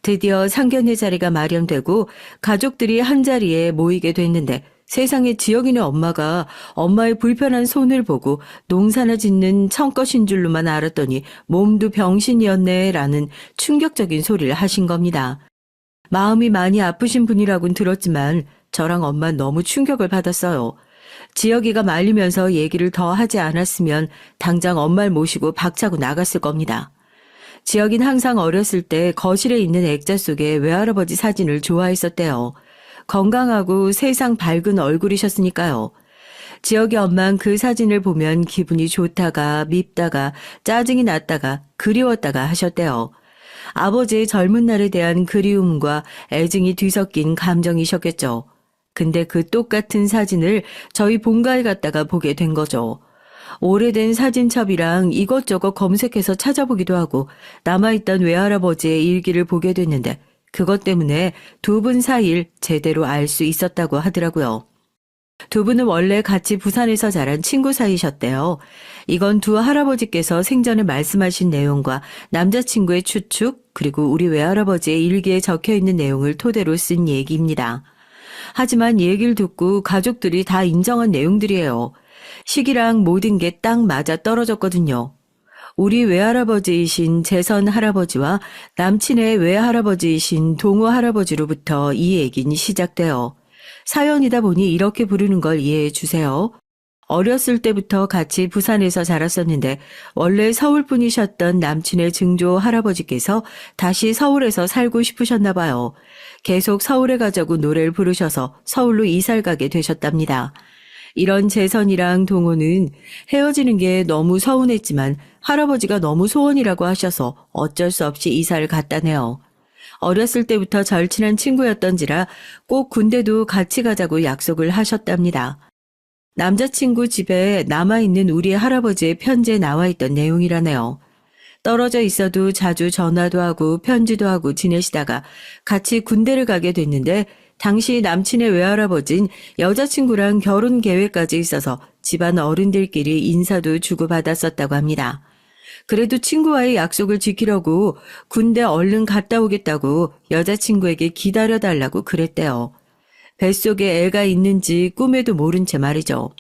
드디어 상견례 자리가 마련되고 가족들이 한자리에 모이게 됐는데 세상에 지혁이네 엄마가 엄마의 불편한 손을 보고 농사나 짓는 청껏인 줄로만 알았더니 몸도 병신이었네 라는 충격적인 소리를 하신 겁니다. 마음이 많이 아프신 분이라고는 들었지만 저랑 엄마 너무 충격을 받았어요. 지혁이가 말리면서 얘기를 더 하지 않았으면 당장 엄마를 모시고 박차고 나갔을 겁니다. 지혁이는 항상 어렸을 때 거실에 있는 액자 속에 외할아버지 사진을 좋아했었대요. 건강하고 세상 밝은 얼굴이셨으니까요. 지혁이 엄마는 그 사진을 보면 기분이 좋다가 밉다가 짜증이 났다가 그리웠다가 하셨대요. 아버지의 젊은 날에 대한 그리움과 애증이 뒤섞인 감정이셨겠죠. 근데 그 똑같은 사진을 저희 본가에 갔다가 보게 된 거죠. 오래된 사진첩이랑 이것저것 검색해서 찾아보기도 하고 남아있던 외할아버지의 일기를 보게 됐는데 그것 때문에 두 분 사이를 제대로 알 수 있었다고 하더라고요. 두 분은 원래 같이 부산에서 자란 친구 사이셨대요. 이건 두 할아버지께서 생전에 말씀하신 내용과 남자친구의 추측 그리고 우리 외할아버지의 일기에 적혀있는 내용을 토대로 쓴 얘기입니다. 하지만 얘기를 듣고 가족들이 다 인정한 내용들이에요. 시기랑 모든 게 딱 맞아 떨어졌거든요. 우리 외할아버지이신 재선 할아버지와 남친의 외할아버지이신 동호 할아버지로부터 이 얘기는 시작돼요. 사연이다 보니 이렇게 부르는 걸 이해해 주세요. 어렸을 때부터 같이 부산에서 자랐었는데 원래 서울 분이셨던 남친의 증조 할아버지께서 다시 서울에서 살고 싶으셨나 봐요. 계속 서울에 가자고 노래를 부르셔서 서울로 이사를 가게 되셨답니다. 이런 재선이랑 동호는 헤어지는 게 너무 서운했지만 할아버지가 너무 소원이라고 하셔서 어쩔 수 없이 이사를 갔다네요. 어렸을 때부터 절친한 친구였던지라 꼭 군대도 같이 가자고 약속을 하셨답니다. 남자친구 집에 남아있는 우리 할아버지의 편지에 나와있던 내용이라네요. 떨어져 있어도 자주 전화도 하고 편지도 하고 지내시다가 같이 군대를 가게 됐는데 당시 남친의 외할아버진 여자친구랑 결혼 계획까지 있어서 집안 어른들끼리 인사도 주고받았었다고 합니다. 그래도 친구와의 약속을 지키려고 군대 얼른 갔다 오겠다고 여자친구에게 기다려달라고 그랬대요. 뱃속에 애가 있는지 꿈에도 모른 채 말이죠.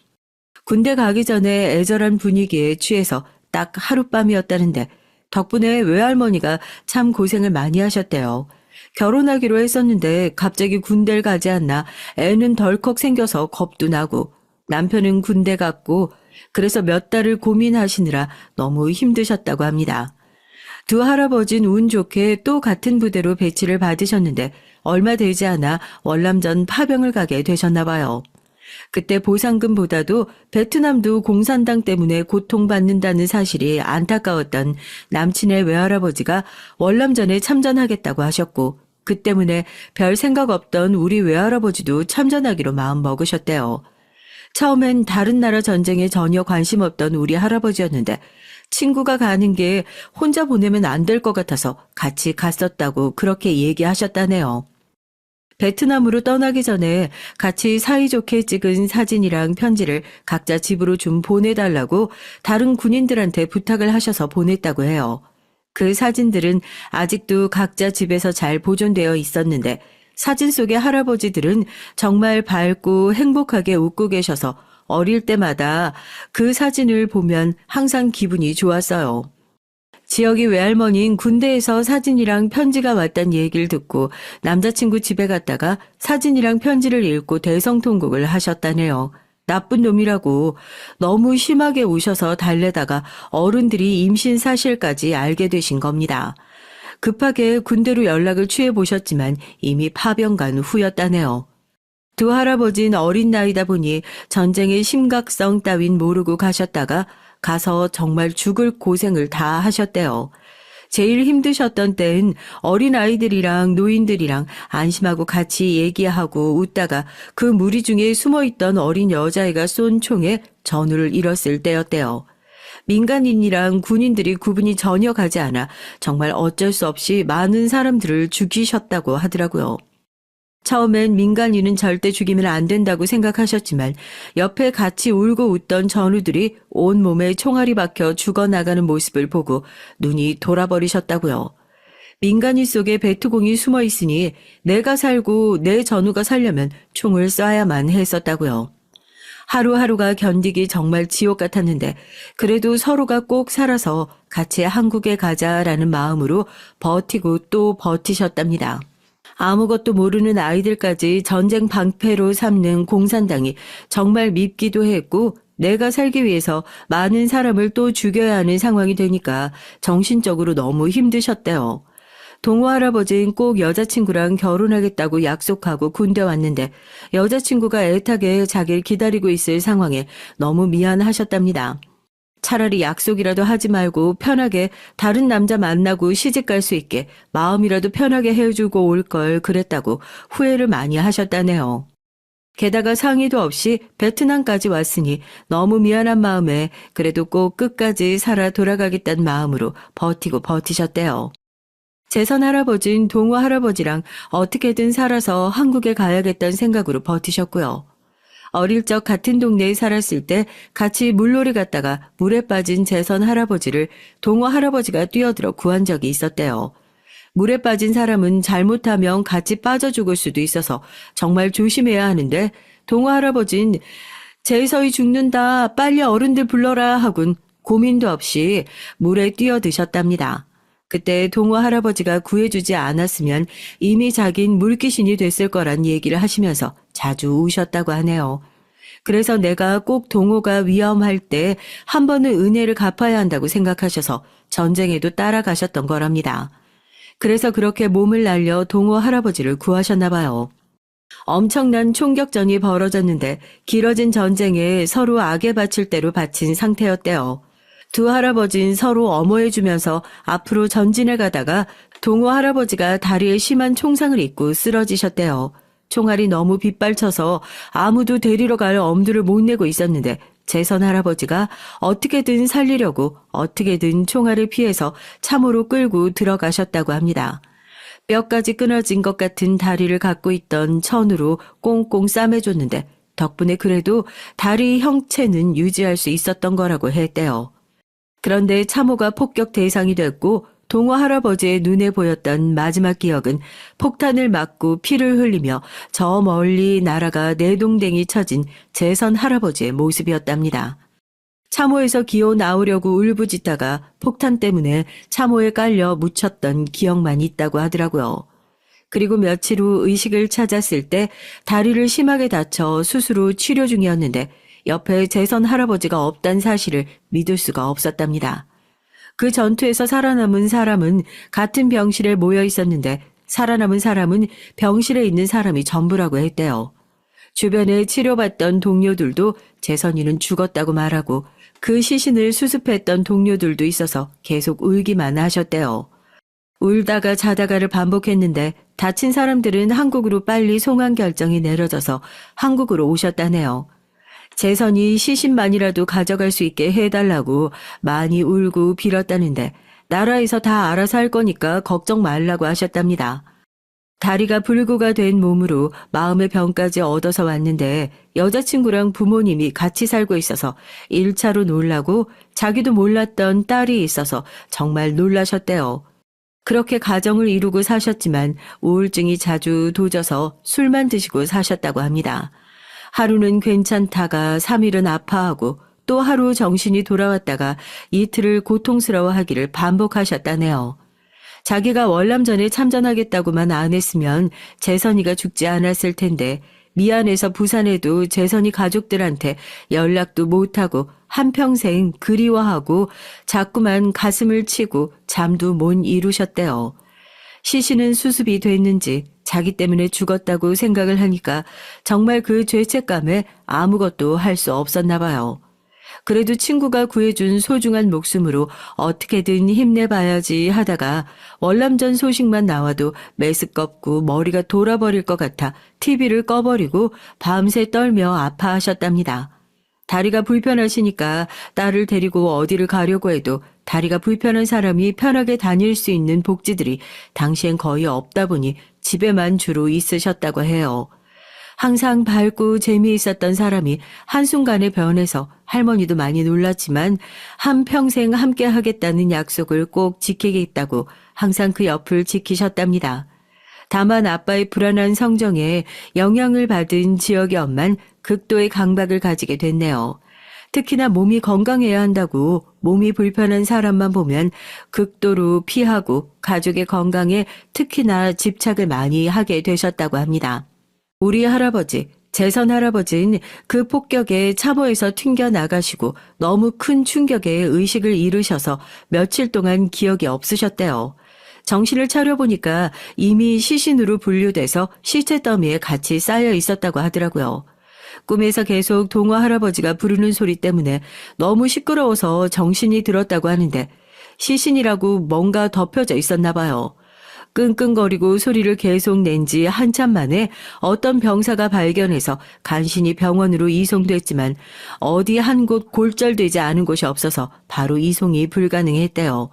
군대 가기 전에 애절한 분위기에 취해서 딱 하룻밤이었다는데 덕분에 외할머니가 참 고생을 많이 하셨대요. 결혼하기로 했었는데 갑자기 군대를 가지 않나 애는 덜컥 생겨서 겁도 나고 남편은 군대 갔고 그래서 몇 달을 고민하시느라 너무 힘드셨다고 합니다. 두 할아버지는 운 좋게 또 같은 부대로 배치를 받으셨는데 얼마 되지 않아 월남전 파병을 가게 되셨나 봐요. 그때 보상금보다도 베트남도 공산당 때문에 고통받는다는 사실이 안타까웠던 남친의 외할아버지가 월남전에 참전하겠다고 하셨고 그 때문에 별 생각 없던 우리 외할아버지도 참전하기로 마음 먹으셨대요. 처음엔 다른 나라 전쟁에 전혀 관심 없던 우리 할아버지였는데 친구가 가는 게 혼자 보내면 안 될 것 같아서 같이 갔었다고 그렇게 얘기하셨다네요. 베트남으로 떠나기 전에 같이 사이좋게 찍은 사진이랑 편지를 각자 집으로 좀 보내달라고 다른 군인들한테 부탁을 하셔서 보냈다고 해요. 그 사진들은 아직도 각자 집에서 잘 보존되어 있었는데 사진 속의 할아버지들은 정말 밝고 행복하게 웃고 계셔서 어릴 때마다 그 사진을 보면 항상 기분이 좋았어요. 지역이 외할머니인 군대에서 사진이랑 편지가 왔단 얘기를 듣고 남자친구 집에 갔다가 사진이랑 편지를 읽고 대성통곡을 하셨다네요. 나쁜 놈이라고 너무 심하게 우셔서 달래다가 어른들이 임신 사실까지 알게 되신 겁니다. 급하게 군대로 연락을 취해보셨지만 이미 파병 간 후였다네요. 두 할아버지는 어린 나이다 보니 전쟁의 심각성 따윈 모르고 가셨다가 가서 정말 죽을 고생을 다 하셨대요. 제일 힘드셨던 때는 어린아이들이랑 노인들이랑 안심하고 같이 얘기하고 웃다가 그 무리 중에 숨어있던 어린 여자애가 쏜 총에 전우를 잃었을 때였대요. 민간인이랑 군인들이 구분이 전혀 가지 않아 정말 어쩔 수 없이 많은 사람들을 죽이셨다고 하더라고요. 처음엔 민간인은 절대 죽이면 안 된다고 생각하셨지만 옆에 같이 울고 웃던 전우들이 온몸에 총알이 박혀 죽어나가는 모습을 보고 눈이 돌아버리셨다고요. 민간인 속에 베트공이 숨어 있으니 내가 살고 내 전우가 살려면 총을 쏴야만 했었다고요. 하루하루가 견디기 정말 지옥 같았는데 그래도 서로가 꼭 살아서 같이 한국에 가자라는 마음으로 버티고 또 버티셨답니다. 아무것도 모르는 아이들까지 전쟁 방패로 삼는 공산당이 정말 밉기도 했고 내가 살기 위해서 많은 사람을 또 죽여야 하는 상황이 되니까 정신적으로 너무 힘드셨대요. 동호 할아버지는 꼭 여자친구랑 결혼하겠다고 약속하고 군대 왔는데 여자친구가 애타게 자기를 기다리고 있을 상황에 너무 미안하셨답니다. 차라리 약속이라도 하지 말고 편하게 다른 남자 만나고 시집갈 수 있게 마음이라도 편하게 해주고 올 걸 그랬다고 후회를 많이 하셨다네요. 게다가 상의도 없이 베트남까지 왔으니 너무 미안한 마음에 그래도 꼭 끝까지 살아 돌아가겠다는 마음으로 버티고 버티셨대요. 재선 할아버지는 동호 할아버지랑 어떻게든 살아서 한국에 가야겠다는 생각으로 버티셨고요. 어릴 적 같은 동네에 살았을 때 같이 물놀이 갔다가 물에 빠진 재선 할아버지를 동호 할아버지가 뛰어들어 구한 적이 있었대요. 물에 빠진 사람은 잘못하면 같이 빠져 죽을 수도 있어서 정말 조심해야 하는데 동호 할아버진 제서이 죽는다 빨리 어른들 불러라 하군 고민도 없이 물에 뛰어드셨답니다. 그때 동호 할아버지가 구해주지 않았으면 이미 자긴 물귀신이 됐을 거란 얘기를 하시면서 자주 우셨다고 하네요. 그래서 내가 꼭 동호가 위험할 때 한 번은 은혜를 갚아야 한다고 생각하셔서 전쟁에도 따라가셨던 거랍니다. 그래서 그렇게 몸을 날려 동호 할아버지를 구하셨나 봐요. 엄청난 총격전이 벌어졌는데 길어진 전쟁에 서로 악에 바칠 대로 바친 상태였대요. 두 할아버지는 서로 엄호해주면서 앞으로 전진해 가다가 동호 할아버지가 다리에 심한 총상을 입고 쓰러지셨대요. 총알이 너무 빗발쳐서 아무도 데리러 갈 엄두를 못 내고 있었는데 재선 할아버지가 어떻게든 살리려고 어떻게든 총알을 피해서 참호로 끌고 들어가셨다고 합니다. 뼈까지 끊어진 것 같은 다리를 갖고 있던 천으로 꽁꽁 싸매줬는데 덕분에 그래도 다리 형체는 유지할 수 있었던 거라고 했대요. 그런데 참호가 폭격 대상이 됐고 동호 할아버지의 눈에 보였던 마지막 기억은 폭탄을 맞고 피를 흘리며 저 멀리 나라가 내동댕이 쳐진 재선 할아버지의 모습이었답니다. 참호에서 기어 나오려고 울부짖다가 폭탄 때문에 참호에 깔려 묻혔던 기억만 있다고 하더라고요. 그리고 며칠 후 의식을 찾았을 때 다리를 심하게 다쳐 수술 후 치료 중이었는데 옆에 재선 할아버지가 없다는 사실을 믿을 수가 없었답니다. 그 전투에서 살아남은 사람은 같은 병실에 모여 있었는데 살아남은 사람은 병실에 있는 사람이 전부라고 했대요. 주변에 치료받던 동료들도 재선이는 죽었다고 말하고 그 시신을 수습했던 동료들도 있어서 계속 울기만 하셨대요. 울다가 자다가를 반복했는데 다친 사람들은 한국으로 빨리 송환 결정이 내려져서 한국으로 오셨다네요. 재선이 시신만이라도 가져갈 수 있게 해달라고 많이 울고 빌었다는데 나라에서 다 알아서 할 거니까 걱정 말라고 하셨답니다. 다리가 불구가 된 몸으로 마음의 병까지 얻어서 왔는데 여자친구랑 부모님이 같이 살고 있어서 1차로 놀라고 자기도 몰랐던 딸이 있어서 정말 놀라셨대요. 그렇게 가정을 이루고 사셨지만 우울증이 자주 도져서 술만 드시고 사셨다고 합니다. 하루는 괜찮다가 3일은 아파하고 또 하루 정신이 돌아왔다가 이틀을 고통스러워하기를 반복하셨다네요. 자기가 월남전에 참전하겠다고만 안 했으면 재선이가 죽지 않았을 텐데 미안해서 부산에도 재선이 가족들한테 연락도 못하고 한평생 그리워하고 자꾸만 가슴을 치고 잠도 못 이루셨대요. 시신은 수습이 됐는지 자기 때문에 죽었다고 생각을 하니까 정말 그 죄책감에 아무것도 할 수 없었나 봐요. 그래도 친구가 구해준 소중한 목숨으로 어떻게든 힘내봐야지 하다가 월남전 소식만 나와도 메스껍고 머리가 돌아버릴 것 같아 TV를 꺼버리고 밤새 떨며 아파하셨답니다. 다리가 불편하시니까 딸을 데리고 어디를 가려고 해도 다리가 불편한 사람이 편하게 다닐 수 있는 복지들이 당시엔 거의 없다 보니 집에만 주로 있으셨다고 해요. 항상 밝고 재미있었던 사람이 한순간에 변해서 할머니도 많이 놀랐지만 한평생 함께 하겠다는 약속을 꼭 지키겠다고 항상 그 옆을 지키셨답니다. 다만 아빠의 불안한 성정에 영향을 받은 지역의 엄만 극도의 강박을 가지게 됐네요. 특히나 몸이 건강해야 한다고 몸이 불편한 사람만 보면 극도로 피하고 가족의 건강에 특히나 집착을 많이 하게 되셨다고 합니다. 우리 할아버지, 재선 할아버지는 그 폭격에 참호에서 튕겨나가시고 너무 큰 충격에 의식을 잃으셔서 며칠 동안 기억이 없으셨대요. 정신을 차려보니까 이미 시신으로 분류돼서 시체 더미에 같이 쌓여 있었다고 하더라고요. 꿈에서 계속 동호 할아버지가 부르는 소리 때문에 너무 시끄러워서 정신이 들었다고 하는데 시신이라고 뭔가 덮여져 있었나 봐요. 끙끙거리고 소리를 계속 낸 지 한참 만에 어떤 병사가 발견해서 간신히 병원으로 이송됐지만 어디 한 곳 골절되지 않은 곳이 없어서 바로 이송이 불가능했대요.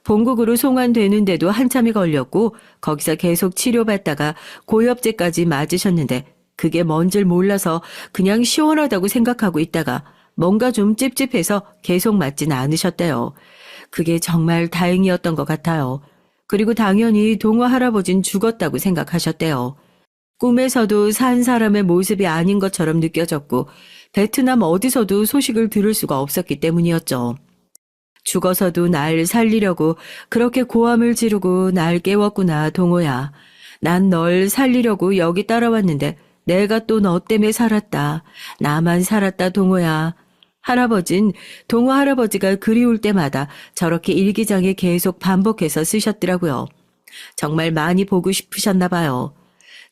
본국으로 송환되는데도 한참이 걸렸고 거기서 계속 치료받다가 고엽제까지 맞으셨는데 그게 뭔 줄 몰라서 그냥 시원하다고 생각하고 있다가 뭔가 좀 찝찝해서 계속 맞진 않으셨대요. 그게 정말 다행이었던 것 같아요. 그리고 당연히 동호 할아버진 죽었다고 생각하셨대요. 꿈에서도 산 사람의 모습이 아닌 것처럼 느껴졌고 베트남 어디서도 소식을 들을 수가 없었기 때문이었죠. 죽어서도 날 살리려고 그렇게 고함을 지르고 날 깨웠구나, 동호야. 난 널 살리려고 여기 따라왔는데 내가 또 너 때문에 살았다. 나만 살았다, 동호야. 할아버진 동호 할아버지가 그리울 때마다 저렇게 일기장에 계속 반복해서 쓰셨더라고요. 정말 많이 보고 싶으셨나 봐요.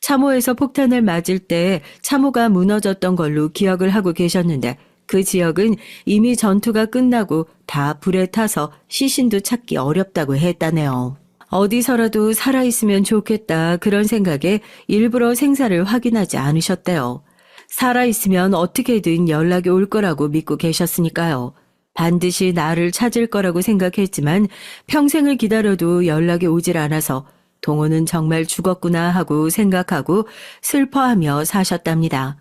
참호에서 폭탄을 맞을 때 참호가 무너졌던 걸로 기억을 하고 계셨는데 그 지역은 이미 전투가 끝나고 다 불에 타서 시신도 찾기 어렵다고 했다네요. 어디서라도 살아있으면 좋겠다 그런 생각에 일부러 생사를 확인하지 않으셨대요. 살아있으면 어떻게든 연락이 올 거라고 믿고 계셨으니까요. 반드시 나를 찾을 거라고 생각했지만 평생을 기다려도 연락이 오질 않아서 동호는 정말 죽었구나 하고 생각하고 슬퍼하며 사셨답니다.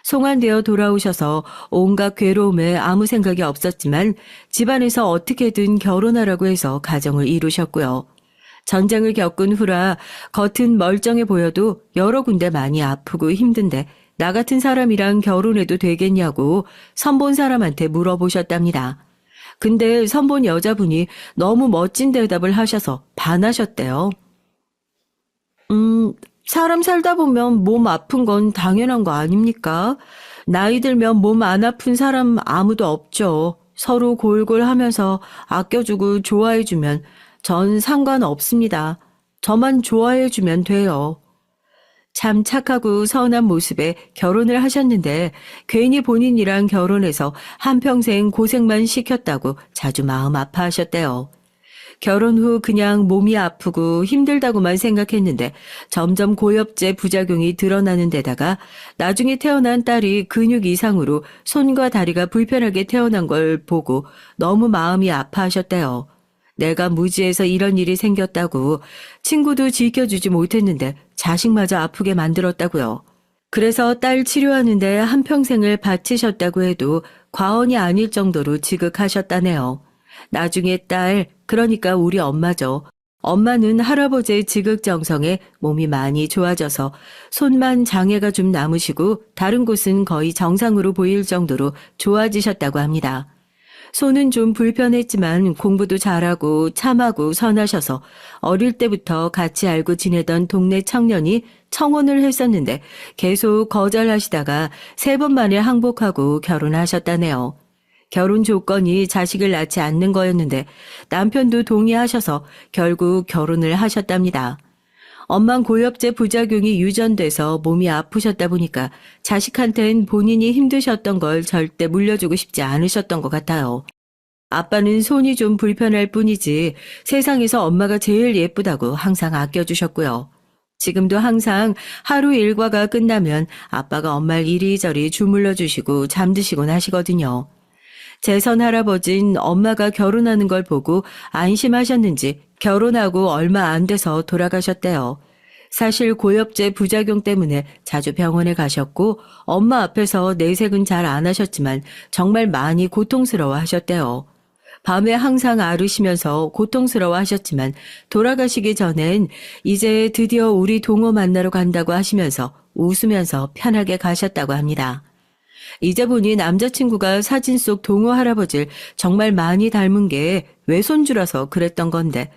송환되어 돌아오셔서 온갖 괴로움에 아무 생각이 없었지만 집안에서 어떻게든 결혼하라고 해서 가정을 이루셨고요. 전쟁을 겪은 후라 겉은 멀쩡해 보여도 여러 군데 많이 아프고 힘든데 나 같은 사람이랑 결혼해도 되겠냐고 선본 사람한테 물어보셨답니다. 근데 선본 여자분이 너무 멋진 대답을 하셔서 반하셨대요. 사람 살다 보면 몸 아픈 건 당연한 거 아닙니까? 나이 들면 몸 안 아픈 사람 아무도 없죠. 서로 골골 하면서 아껴주고 좋아해주면 전 상관없습니다. 저만 좋아해주면 돼요. 참 착하고 선한 모습에 결혼을 하셨는데 괜히 본인이랑 결혼해서 한평생 고생만 시켰다고 자주 마음 아파하셨대요. 결혼 후 그냥 몸이 아프고 힘들다고만 생각했는데 점점 고엽제 부작용이 드러나는 데다가 나중에 태어난 딸이 근육 이상으로 손과 다리가 불편하게 태어난 걸 보고 너무 마음이 아파하셨대요. 내가 무지해서 이런 일이 생겼다고 친구도 지켜주지 못했는데 자식마저 아프게 만들었다고요. 그래서 딸 치료하는데 한평생을 바치셨다고 해도 과언이 아닐 정도로 지극하셨다네요. 나중에 딸, 그러니까 우리 엄마죠. 엄마는 할아버지의 지극정성에 몸이 많이 좋아져서 손만 장애가 좀 남으시고 다른 곳은 거의 정상으로 보일 정도로 좋아지셨다고 합니다. 손은 좀 불편했지만 공부도 잘하고 참하고 선하셔서 어릴 때부터 같이 알고 지내던 동네 청년이 청혼을 했었는데 계속 거절하시다가 3번 만에 항복하고 결혼하셨다네요. 결혼 조건이 자식을 낳지 않는 거였는데 남편도 동의하셔서 결국 결혼을 하셨답니다. 엄만 고엽제 부작용이 유전돼서 몸이 아프셨다 보니까 자식한텐 본인이 힘드셨던 걸 절대 물려주고 싶지 않으셨던 것 같아요. 아빠는 손이 좀 불편할 뿐이지 세상에서 엄마가 제일 예쁘다고 항상 아껴주셨고요. 지금도 항상 하루 일과가 끝나면 아빠가 엄마를 이리저리 주물러 주시고 잠드시곤 하시거든요. 재선 할아버진 엄마가 결혼하는 걸 보고 안심하셨는지 결혼하고 얼마 안 돼서 돌아가셨대요. 사실 고엽제 부작용 때문에 자주 병원에 가셨고 엄마 앞에서 내색은 잘 안 하셨지만 정말 많이 고통스러워 하셨대요. 밤에 항상 앓으시면서 고통스러워 하셨지만 돌아가시기 전엔 이제 드디어 우리 동호 만나러 간다고 하시면서 웃으면서 편하게 가셨다고 합니다. 이제 보니 남자친구가 사진 속 동호 할아버지를 정말 많이 닮은 게 외손주라서 그랬던 건데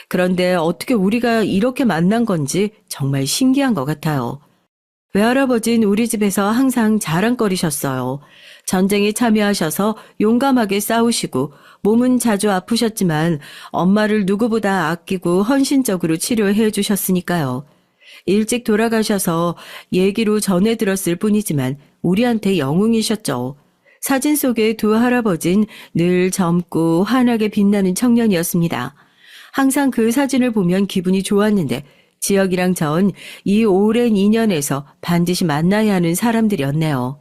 그런데 어떻게 우리가 이렇게 만난 건지 정말 신기한 것 같아요. 외할아버진 우리 집에서 항상 자랑거리셨어요. 전쟁에 참여하셔서 용감하게 싸우시고 몸은 자주 아프셨지만 엄마를 누구보다 아끼고 헌신적으로 치료해 주셨으니까요. 일찍 돌아가셔서 얘기로 전해 들었을 뿐이지만 우리한테 영웅이셨죠. 사진 속의 두 할아버진 늘 젊고 환하게 빛나는 청년이었습니다. 항상 그 사진을 보면 기분이 좋았는데 지역이랑 전 이 오랜 인연에서 반드시 만나야 하는 사람들이었네요.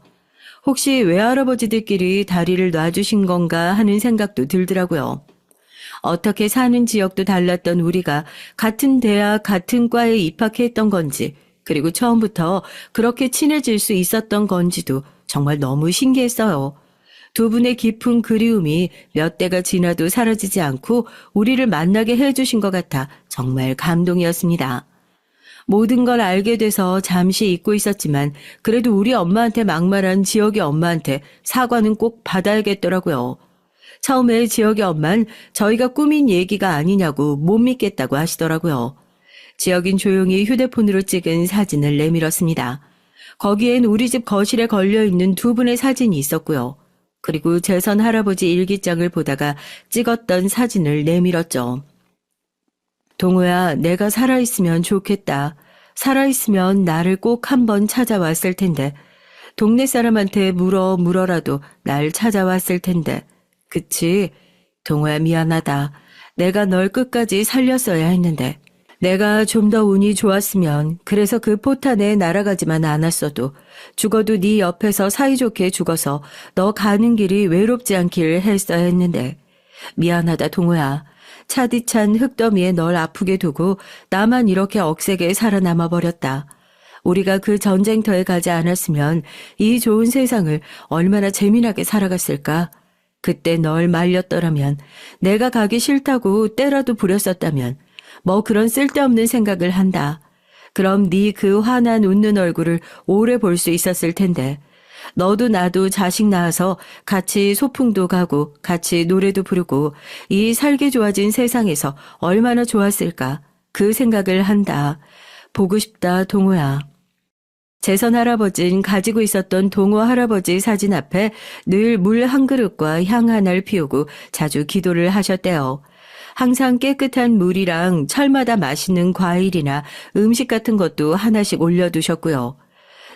혹시 외할아버지들끼리 다리를 놔주신 건가 하는 생각도 들더라고요. 어떻게 사는 지역도 달랐던 우리가 같은 대학, 같은 과에 입학했던 건지 그리고 처음부터 그렇게 친해질 수 있었던 건지도 정말 너무 신기했어요. 두 분의 깊은 그리움이 몇 대가 지나도 사라지지 않고 우리를 만나게 해주신 것 같아 정말 감동이었습니다. 모든 걸 알게 돼서 잠시 잊고 있었지만 그래도 우리 엄마한테 막말한 지혁이 엄마한테 사과는 꼭 받아야겠더라고요. 처음에 지혁이 엄만 저희가 꾸민 얘기가 아니냐고 못 믿겠다고 하시더라고요. 지혁인 조용히 휴대폰으로 찍은 사진을 내밀었습니다. 거기엔 우리 집 거실에 걸려있는 두 분의 사진이 있었고요. 그리고 재선 할아버지 일기장을 보다가 찍었던 사진을 내밀었죠. 동호야, 내가 살아있으면 좋겠다. 살아있으면 나를 꼭 한번 찾아왔을 텐데. 동네 사람한테 물어라도 날 찾아왔을 텐데. 그치? 동호야, 미안하다. 내가 널 끝까지 살렸어야 했는데. 내가 좀 더 운이 좋았으면 그래서 그 포탄에 날아가지만 않았어도 죽어도 네 옆에서 사이좋게 죽어서 너 가는 길이 외롭지 않길 했어야 했는데. 미안하다 동호야. 차디찬 흙더미에 널 아프게 두고 나만 이렇게 억세게 살아남아 버렸다. 우리가 그 전쟁터에 가지 않았으면 이 좋은 세상을 얼마나 재미나게 살아갔을까. 그때 널 말렸더라면, 내가 가기 싫다고 때라도 부렸었다면 뭐 그런 쓸데없는 생각을 한다. 그럼 네 그 환한 웃는 얼굴을 오래 볼 수 있었을 텐데. 너도 나도 자식 낳아서 같이 소풍도 가고 같이 노래도 부르고 이 살기 좋아진 세상에서 얼마나 좋았을까. 그 생각을 한다. 보고 싶다 동호야. 재선 할아버지는 가지고 있었던 동호 할아버지 사진 앞에 늘 물 한 그릇과 향 하나를 피우고 자주 기도를 하셨대요. 항상 깨끗한 물이랑 철마다 맛있는 과일이나 음식 같은 것도 하나씩 올려두셨고요.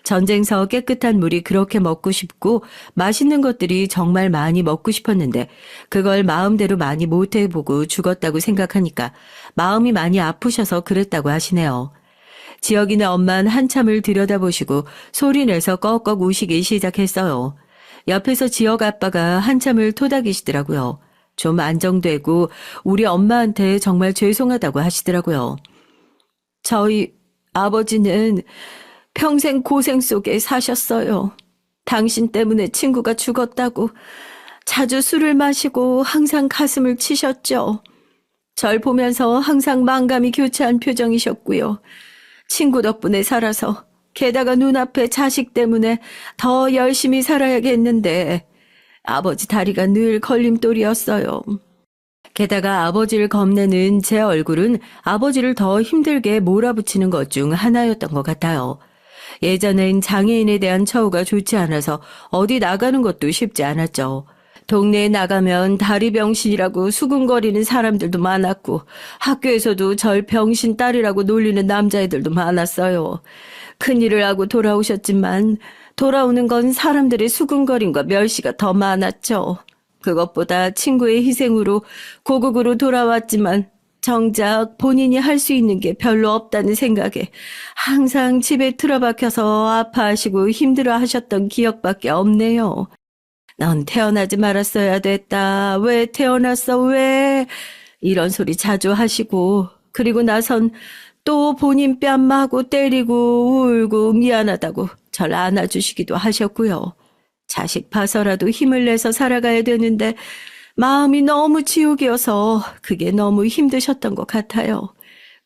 전쟁서 깨끗한 물이 그렇게 먹고 싶고 맛있는 것들이 정말 많이 먹고 싶었는데 그걸 마음대로 많이 못해보고 죽었다고 생각하니까 마음이 많이 아프셔서 그랬다고 하시네요. 지혁이네 엄만 한참을 들여다보시고 소리내서 꺽꺽 우시기 시작했어요. 옆에서 지혁 아빠가 한참을 토닥이시더라고요. 좀 안정되고 우리 엄마한테 정말 죄송하다고 하시더라고요. 저희 아버지는 평생 고생 속에 사셨어요. 당신 때문에 친구가 죽었다고 자주 술을 마시고 항상 가슴을 치셨죠. 절 보면서 항상 만감이 교차한 표정이셨고요. 친구 덕분에 살아서 게다가 눈앞에 자식 때문에 더 열심히 살아야겠는데 아버지 다리가 늘 걸림돌이었어요. 게다가 아버지를 겁내는 제 얼굴은 아버지를 더 힘들게 몰아붙이는 것 중 하나였던 것 같아요. 예전엔 장애인에 대한 처우가 좋지 않아서 어디 나가는 것도 쉽지 않았죠. 동네에 나가면 다리 병신이라고 수군거리는 사람들도 많았고 학교에서도 절 병신 딸이라고 놀리는 남자애들도 많았어요. 큰일을 하고 돌아오셨지만 돌아오는 건 사람들의 수군거림과 멸시가 더 많았죠. 그것보다 친구의 희생으로 고국으로 돌아왔지만 정작 본인이 할 수 있는 게 별로 없다는 생각에 항상 집에 틀어박혀서 아파하시고 힘들어하셨던 기억밖에 없네요. 넌 태어나지 말았어야 됐다. 왜 태어났어? 왜? 이런 소리 자주 하시고 그리고 나선 또 본인 뺨 마고 때리고 울고 미안하다고 절 안아주시기도 하셨고요. 자식 봐서라도 힘을 내서 살아가야 되는데 마음이 너무 지옥이어서 그게 너무 힘드셨던 것 같아요.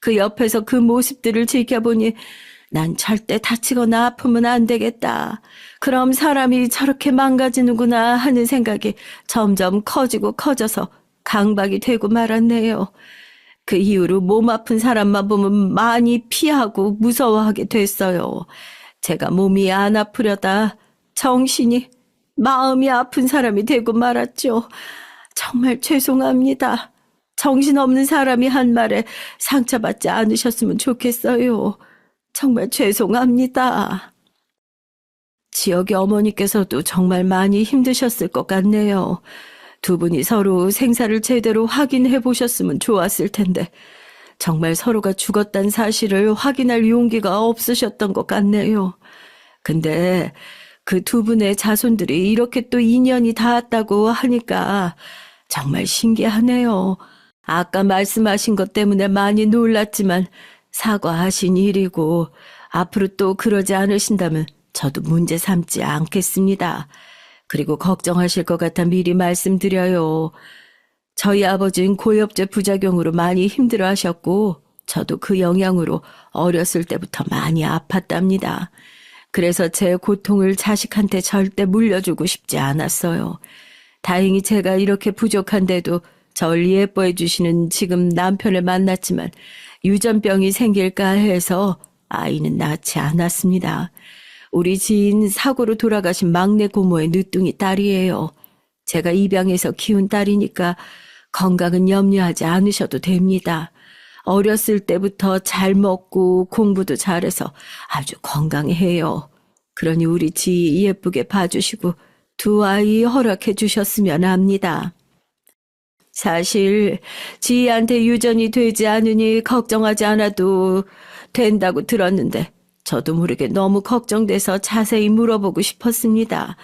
그 옆에서 그 모습들을 지켜보니 난 절대 다치거나 아프면 안 되겠다. 그럼 사람이 저렇게 망가지는구나 하는 생각이 점점 커지고 커져서 강박이 되고 말았네요. 그 이후로 몸 아픈 사람만 보면 많이 피하고 무서워하게 됐어요. 제가 몸이 안 아프려다 정신이 마음이 아픈 사람이 되고 말았죠. 정말 죄송합니다. 정신없는 사람이 한 말에 상처받지 않으셨으면 좋겠어요. 정말 죄송합니다. 지혁이 어머니께서도 정말 많이 힘드셨을 것 같네요. 두 분이 서로 생사를 제대로 확인해 보셨으면 좋았을 텐데 정말 서로가 죽었다는 사실을 확인할 용기가 없으셨던 것 같네요. 근데 그 두 분의 자손들이 이렇게 또 인연이 닿았다고 하니까 정말 신기하네요. 아까 말씀하신 것 때문에 많이 놀랐지만 사과하신 일이고 앞으로 또 그러지 않으신다면 저도 문제 삼지 않겠습니다. 그리고 걱정하실 것 같아 미리 말씀드려요. 저희 아버지는 고엽제 부작용으로 많이 힘들어하셨고 저도 그 영향으로 어렸을 때부터 많이 아팠답니다. 그래서 제 고통을 자식한테 절대 물려주고 싶지 않았어요. 다행히 제가 이렇게 부족한데도 절 예뻐해 주시는 지금 남편을 만났지만 유전병이 생길까 해서 아이는 낳지 않았습니다. 우리 지인 사고로 돌아가신 막내 고모의 늦둥이 딸이에요. 제가 입양해서 키운 딸이니까 건강은 염려하지 않으셔도 됩니다. 어렸을 때부터 잘 먹고 공부도 잘해서 아주 건강해요. 그러니 우리 지 예쁘게 봐주시고 두 아이 허락해 주셨으면 합니다. 사실 지희한테 유전이 되지 않으니 걱정하지 않아도 된다고 들었는데 저도 모르게 너무 걱정돼서 자세히 물어보고 싶었습니다.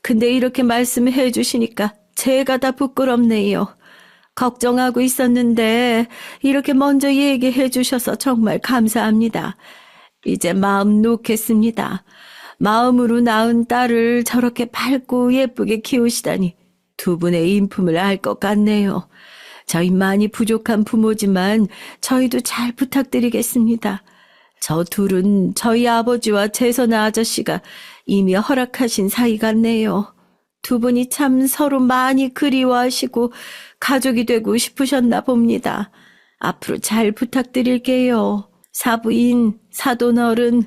근데 이렇게 말씀해 주시니까 제가 다 부끄럽네요. 걱정하고 있었는데 이렇게 먼저 얘기해 주셔서 정말 감사합니다. 이제 마음 놓겠습니다. 마음으로 낳은 딸을 저렇게 밝고 예쁘게 키우시다니 두 분의 인품을 알 것 같네요. 저희 많이 부족한 부모지만 저희도 잘 부탁드리겠습니다. 저 둘은 저희 아버지와 재선아 아저씨가 이미 허락하신 사이 같네요. 두 분이 참 서로 많이 그리워하시고 가족이 되고 싶으셨나 봅니다. 앞으로 잘 부탁드릴게요. 사부인, 사돈어른,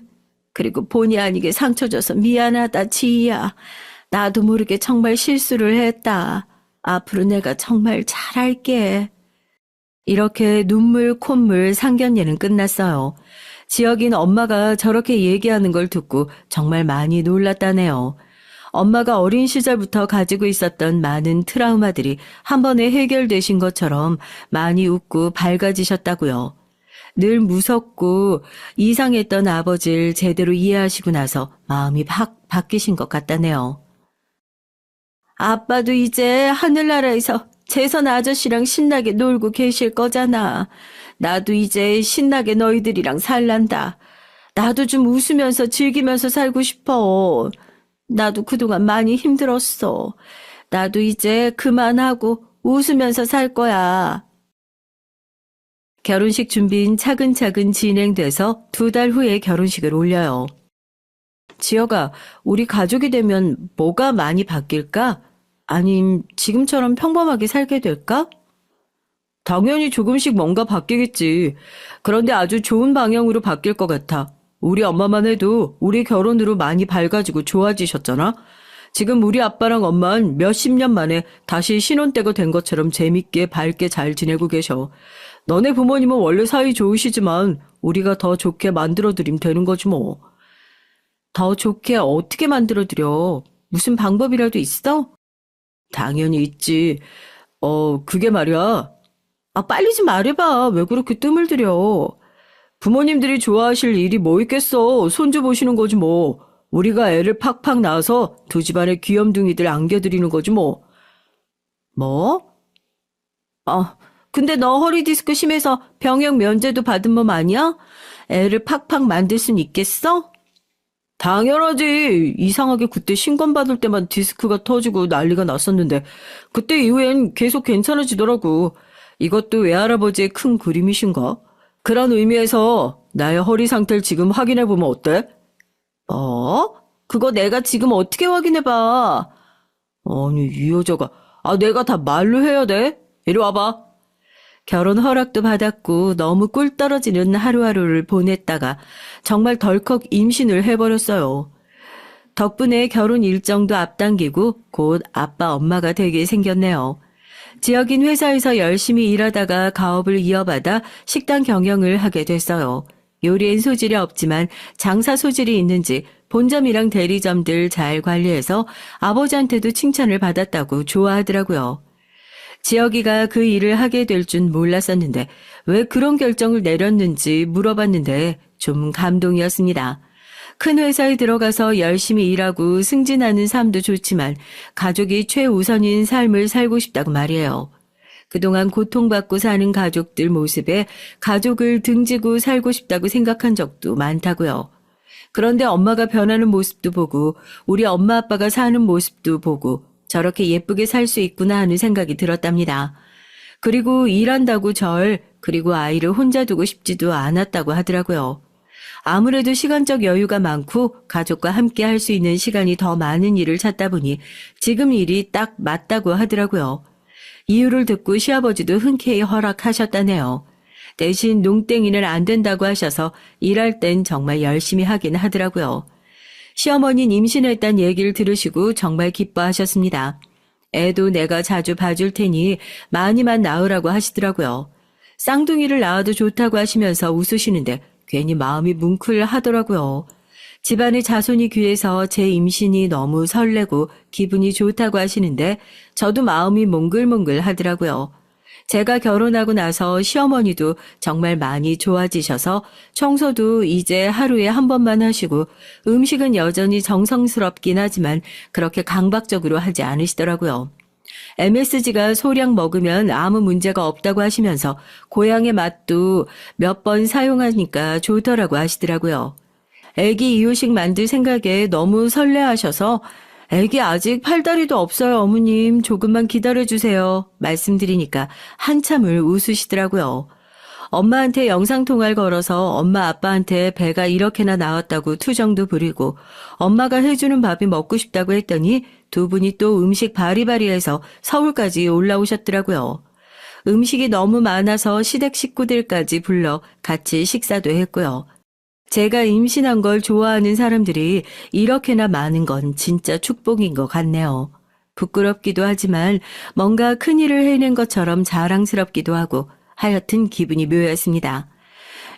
그리고 본의 아니게 상처 줘서 미안하다, 지희야. 나도 모르게 정말 실수를 했다. 앞으로 내가 정말 잘할게. 이렇게 눈물, 콧물, 상견례는 끝났어요. 지혁이는 엄마가 저렇게 얘기하는 걸 듣고 정말 많이 놀랐다네요. 엄마가 어린 시절부터 가지고 있었던 많은 트라우마들이 한 번에 해결되신 것처럼 많이 웃고 밝아지셨다고요. 늘 무섭고 이상했던 아버지를 제대로 이해하시고 나서 마음이 확 바뀌신 것 같다네요. 아빠도 이제 하늘나라에서 재선 아저씨랑 신나게 놀고 계실 거잖아. 나도 이제 신나게 너희들이랑 살란다. 나도 좀 웃으면서 즐기면서 살고 싶어. 나도 그동안 많이 힘들었어. 나도 이제 그만하고 웃으면서 살 거야. 결혼식 준비는 차근차근 진행돼서 2달 후에 결혼식을 올려요. 지혁아, 우리 가족이 되면 뭐가 많이 바뀔까? 아님 지금처럼 평범하게 살게 될까? 당연히 조금씩 뭔가 바뀌겠지. 그런데 아주 좋은 방향으로 바뀔 것 같아. 우리 엄마만 해도 우리 결혼으로 많이 밝아지고 좋아지셨잖아. 지금 우리 아빠랑 엄마는 몇십 년 만에 다시 신혼때가 된 것처럼 재밌게 밝게 잘 지내고 계셔. 너네 부모님은 원래 사이 좋으시지만 우리가 더 좋게 만들어드리면 되는 거지 뭐. 더 좋게 어떻게 만들어드려? 무슨 방법이라도 있어? 당연히 있지. 그게 말이야. 아, 빨리 좀 말해봐. 왜 그렇게 뜸을 들여? 부모님들이 좋아하실 일이 뭐 있겠어. 손주 보시는 거지 뭐. 우리가 애를 팍팍 낳아서 두 집안의 귀염둥이들 안겨드리는 거지 뭐. 뭐? 근데 너 허리 디스크 심해서 병역 면제도 받은 몸 아니야? 애를 팍팍 만들 순 있겠어? 당연하지. 이상하게 그때 신관 받을 때만 디스크가 터지고 난리가 났었는데 그때 이후엔 계속 괜찮아지더라고. 이것도 외할아버지의 큰 그림이신가? 그런 의미에서 나의 허리 상태를 지금 확인해보면 어때? 뭐? 그거 내가 지금 어떻게 확인해봐? 아니, 이 여자가, 내가 다 말로 해야 돼? 이리 와봐. 결혼 허락도 받았고 너무 꿀 떨어지는 하루하루를 보냈다가 정말 덜컥 임신을 해버렸어요. 덕분에 결혼 일정도 앞당기고 곧 아빠 엄마가 되게 생겼네요. 지역인 회사에서 열심히 일하다가 가업을 이어받아 식당 경영을 하게 됐어요. 요리엔 소질이 없지만 장사 소질이 있는지 본점이랑 대리점들 잘 관리해서 아버지한테도 칭찬을 받았다고 좋아하더라고요. 지혁이가 그 일을 하게 될 줄 몰랐었는데 왜 그런 결정을 내렸는지 물어봤는데 좀 감동이었습니다. 큰 회사에 들어가서 열심히 일하고 승진하는 삶도 좋지만 가족이 최우선인 삶을 살고 싶다고 말이에요. 그동안 고통받고 사는 가족들 모습에 가족을 등지고 살고 싶다고 생각한 적도 많다고요. 그런데 엄마가 변하는 모습도 보고 우리 엄마 아빠가 사는 모습도 보고 저렇게 예쁘게 살 수 있구나 하는 생각이 들었답니다. 그리고 일한다고 그리고 아이를 혼자 두고 싶지도 않았다고 하더라고요. 아무래도 시간적 여유가 많고 가족과 함께 할 수 있는 시간이 더 많은 일을 찾다 보니 지금 일이 딱 맞다고 하더라고요. 이유를 듣고 시아버지도 흔쾌히 허락하셨다네요. 대신 농땡이는 안 된다고 하셔서 일할 땐 정말 열심히 하긴 하더라고요. 시어머니는 임신했다는 얘기를 들으시고 정말 기뻐하셨습니다. 애도 내가 자주 봐줄 테니 많이만 낳으라고 하시더라고요. 쌍둥이를 낳아도 좋다고 하시면서 웃으시는데 괜히 마음이 뭉클하더라고요. 집안의 자손이 귀해서 제 임신이 너무 설레고 기분이 좋다고 하시는데 저도 마음이 몽글몽글 하더라고요. 제가 결혼하고 나서 시어머니도 정말 많이 좋아지셔서 청소도 이제 하루에 한 번만 하시고 음식은 여전히 정성스럽긴 하지만 그렇게 강박적으로 하지 않으시더라고요. MSG가 소량 먹으면 아무 문제가 없다고 하시면서 고향의 맛도 몇 번 사용하니까 좋더라고 하시더라고요. 애기 이유식 만들 생각에 너무 설레하셔서 애기 아직 팔다리도 없어요, 어머님. 조금만 기다려주세요. 말씀드리니까 한참을 웃으시더라고요. 엄마한테 영상통화를 걸어서 엄마 아빠한테 배가 이렇게나 나왔다고 투정도 부리고 엄마가 해주는 밥이 먹고 싶다고 했더니 두 분이 또 음식 바리바리해서 서울까지 올라오셨더라고요. 음식이 너무 많아서 시댁 식구들까지 불러 같이 식사도 했고요. 제가 임신한 걸 좋아하는 사람들이 이렇게나 많은 건 진짜 축복인 것 같네요. 부끄럽기도 하지만 뭔가 큰일을 해낸 것처럼 자랑스럽기도 하고 하여튼 기분이 묘했습니다.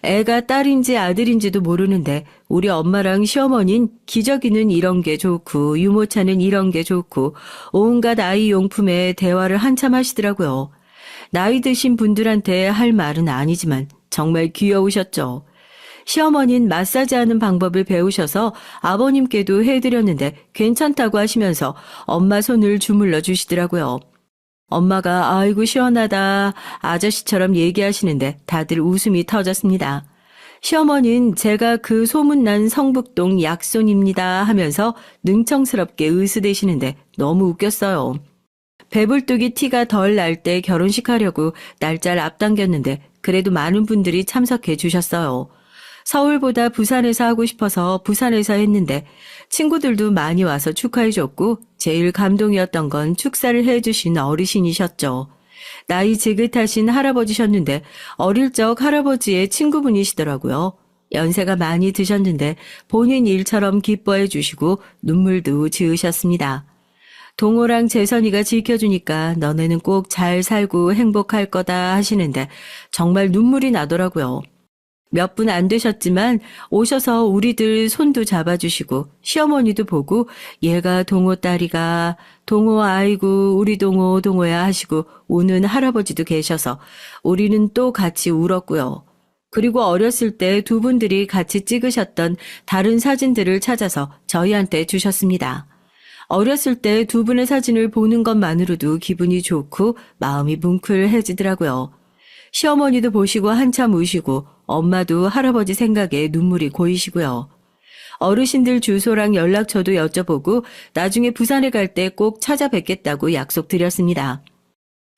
애가 딸인지 아들인지도 모르는데 우리 엄마랑 시어머니는 기저귀는 이런 게 좋고 유모차는 이런 게 좋고 온갖 아이 용품에 대화를 한참 하시더라고요. 나이 드신 분들한테 할 말은 아니지만 정말 귀여우셨죠. 시어머니는 마사지하는 방법을 배우셔서 아버님께도 해드렸는데 괜찮다고 하시면서 엄마 손을 주물러 주시더라고요. 엄마가 아이고 시원하다 아저씨처럼 얘기하시는데 다들 웃음이 터졌습니다. 시어머니는 제가 그 소문난 성북동 약손입니다 하면서 능청스럽게 으스대시는데 너무 웃겼어요. 배불뚝이 티가 덜 날 때 결혼식 하려고 날짜를 앞당겼는데 그래도 많은 분들이 참석해 주셨어요. 서울보다 부산에서 하고 싶어서 부산에서 했는데 친구들도 많이 와서 축하해줬고 제일 감동이었던 건 축사를 해주신 어르신이셨죠. 나이 지긋하신 할아버지셨는데 어릴 적 할아버지의 친구분이시더라고요. 연세가 많이 드셨는데 본인 일처럼 기뻐해 주시고 눈물도 지으셨습니다. 동호랑 재선이가 지켜주니까 너네는 꼭 잘 살고 행복할 거다 하시는데 정말 눈물이 나더라고요. 몇 분 안 되셨지만 오셔서 우리들 손도 잡아주시고 시어머니도 보고 얘가 동호 딸이가 동호 아이고 우리 동호야 하시고 우는 할아버지도 계셔서 우리는 또 같이 울었고요. 그리고 어렸을 때 두 분들이 같이 찍으셨던 다른 사진들을 찾아서 저희한테 주셨습니다. 어렸을 때 두 분의 사진을 보는 것만으로도 기분이 좋고 마음이 뭉클해지더라고요. 시어머니도 보시고 한참 우시고 엄마도 할아버지 생각에 눈물이 고이시고요. 어르신들 주소랑 연락처도 여쭤보고 나중에 부산에 갈 때 꼭 찾아뵙겠다고 약속드렸습니다.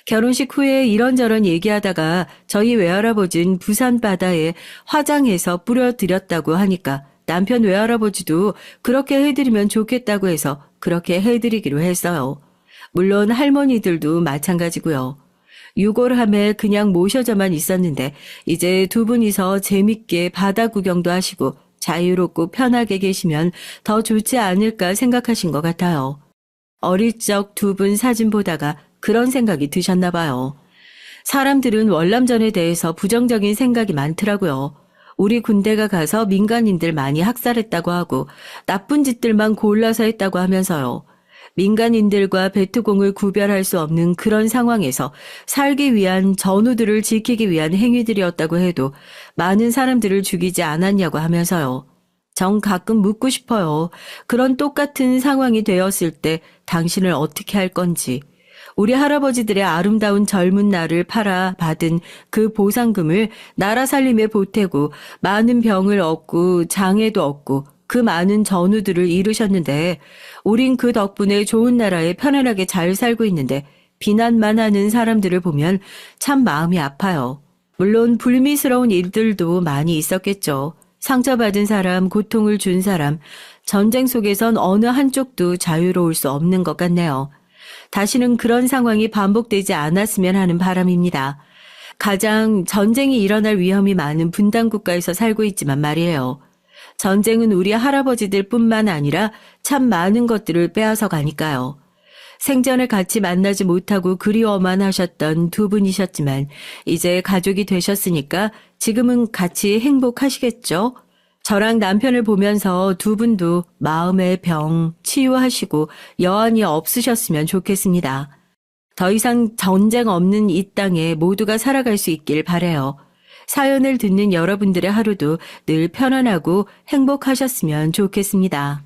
결혼식 후에 이런저런 얘기하다가 저희 외할아버지는 부산 바다에 화장해서 뿌려드렸다고 하니까 남편 외할아버지도 그렇게 해드리면 좋겠다고 해서 그렇게 해드리기로 했어요. 물론 할머니들도 마찬가지고요. 유골함에 그냥 모셔져만 있었는데 이제 두 분이서 재밌게 바다 구경도 하시고 자유롭고 편하게 계시면 더 좋지 않을까 생각하신 것 같아요. 어릴 적 두 분 사진 보다가 그런 생각이 드셨나 봐요. 사람들은 월남전에 대해서 부정적인 생각이 많더라고요. 우리 군대가 가서 민간인들 많이 학살했다고 하고 나쁜 짓들만 골라서 했다고 하면서요. 민간인들과 베트공을 구별할 수 없는 그런 상황에서 살기 위한 전우들을 지키기 위한 행위들이었다고 해도 많은 사람들을 죽이지 않았냐고 하면서요. 정 가끔 묻고 싶어요. 그런 똑같은 상황이 되었을 때 당신을 어떻게 할 건지. 우리 할아버지들의 아름다운 젊은 날을 팔아 받은 그 보상금을 나라 살림에 보태고 많은 병을 얻고 장애도 얻고 그 많은 전우들을 이루셨는데 우린 그 덕분에 좋은 나라에 편안하게 잘 살고 있는데 비난만 하는 사람들을 보면 참 마음이 아파요. 물론 불미스러운 일들도 많이 있었겠죠. 상처받은 사람, 고통을 준 사람, 전쟁 속에선 어느 한쪽도 자유로울 수 없는 것 같네요. 다시는 그런 상황이 반복되지 않았으면 하는 바람입니다. 가장 전쟁이 일어날 위험이 많은 분단 국가에서 살고 있지만 말이에요. 전쟁은 우리 할아버지들 뿐만 아니라 참 많은 것들을 빼앗아 가니까요. 생전에 같이 만나지 못하고 그리워만 하셨던 두 분이셨지만 이제 가족이 되셨으니까 지금은 같이 행복하시겠죠? 저랑 남편을 보면서 두 분도 마음의 병 치유하시고 여한이 없으셨으면 좋겠습니다. 더 이상 전쟁 없는 이 땅에 모두가 살아갈 수 있길 바라요. 사연을 듣는 여러분들의 하루도 늘 편안하고 행복하셨으면 좋겠습니다.